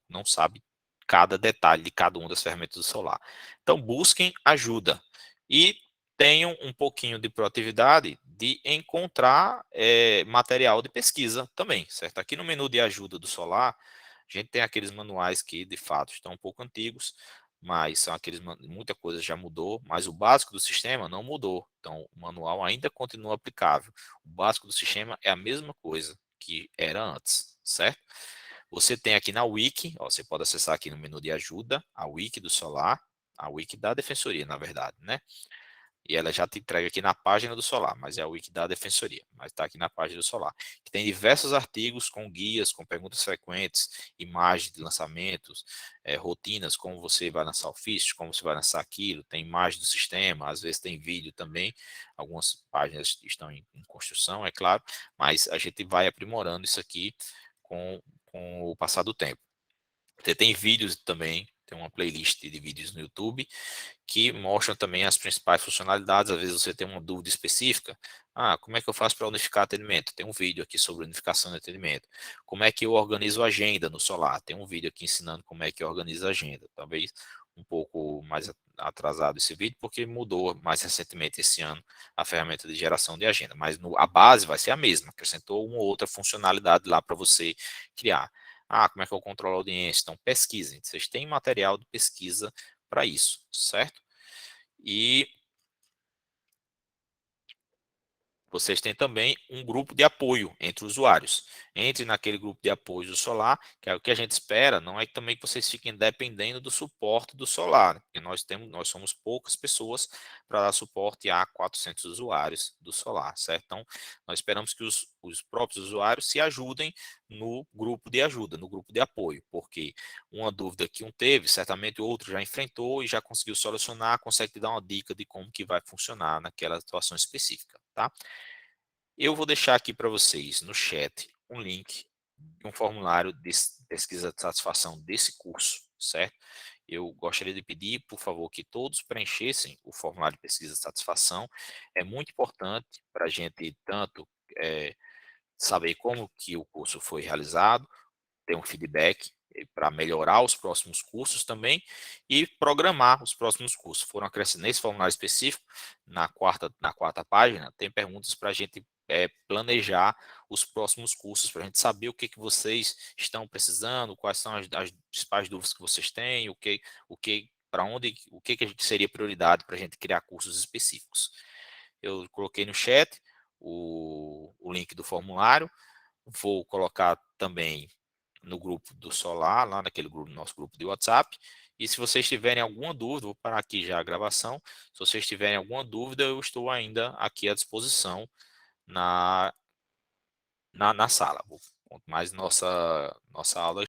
não sabe cada detalhe de cada uma das ferramentas do Solar. Então, busquem ajuda e tenham um pouquinho de proatividade de encontrar material de pesquisa também, certo? Aqui no menu de ajuda do Solar, a gente tem aqueles manuais que, de fato, estão um pouco antigos, mas são aqueles, muita coisa já mudou, mas o básico do sistema não mudou. Então, o manual ainda continua aplicável. O básico do sistema é a mesma coisa que era antes, certo? Você tem aqui na Wiki, ó, você pode acessar aqui no menu de ajuda, a Wiki do Solar, a Wiki da Defensoria, na verdade, né? E ela já te entrega aqui na página do Solar, mas é a Wiki da Defensoria, mas está aqui na página do Solar, que tem diversos artigos com guias, com perguntas frequentes, imagens de lançamentos, rotinas, como você vai lançar o ofício, como você vai lançar aquilo, tem imagem do sistema, às vezes tem vídeo também, algumas páginas estão em construção, é claro, mas a gente vai aprimorando isso aqui com o passar do tempo. Você tem vídeos também, tem uma playlist de vídeos no YouTube, que mostram também as principais funcionalidades. Às vezes você tem uma dúvida específica. Ah, como é que eu faço para unificar atendimento? Tem um vídeo aqui sobre unificação de atendimento. Como é que eu organizo a agenda no Solar? Tem um vídeo aqui ensinando como é que eu organizo a agenda. Talvez um pouco mais atrasado esse vídeo, porque mudou mais recentemente esse ano a ferramenta de geração de agenda. Mas a base vai ser a mesma, acrescentou uma outra funcionalidade lá para você criar. Ah, como é que eu controlo a audiência? Então, pesquisem. Vocês têm material de pesquisa para isso, certo? E vocês têm também um grupo de apoio entre usuários. Entre naquele grupo de apoio do Solar, que é o que a gente espera, não é também que vocês fiquem dependendo do suporte do Solar, né? Porque nós somos poucas pessoas para dar suporte a 400 usuários do Solar, certo? Então, nós esperamos que os próprios usuários se ajudem no grupo de ajuda, no grupo de apoio, porque uma dúvida que um teve, certamente o outro já enfrentou e já conseguiu solucionar, consegue te dar uma dica de como que vai funcionar naquela situação específica, tá? Eu vou deixar aqui para vocês no chat um link de um formulário de pesquisa de satisfação desse curso, certo? Eu gostaria de pedir, por favor, que todos preenchessem o formulário de pesquisa de satisfação. É muito importante para a gente tanto saber como que o curso foi realizado, ter um feedback para melhorar os próximos cursos também e programar os próximos cursos. Foram acrescentados nesse formulário específico, na quarta página, tem perguntas para a gente planejar os próximos cursos, para a gente saber o que, que vocês estão precisando, quais são as principais dúvidas que vocês têm, para onde, o que seria prioridade para a gente criar cursos específicos. Eu coloquei no chat o link do formulário, vou colocar também no grupo do Solar, lá naquele grupo, nosso grupo de WhatsApp. E se vocês tiverem alguma dúvida, vou parar aqui já a gravação. Se vocês tiverem alguma dúvida, eu estou ainda aqui à disposição na sala. Mas nossa aula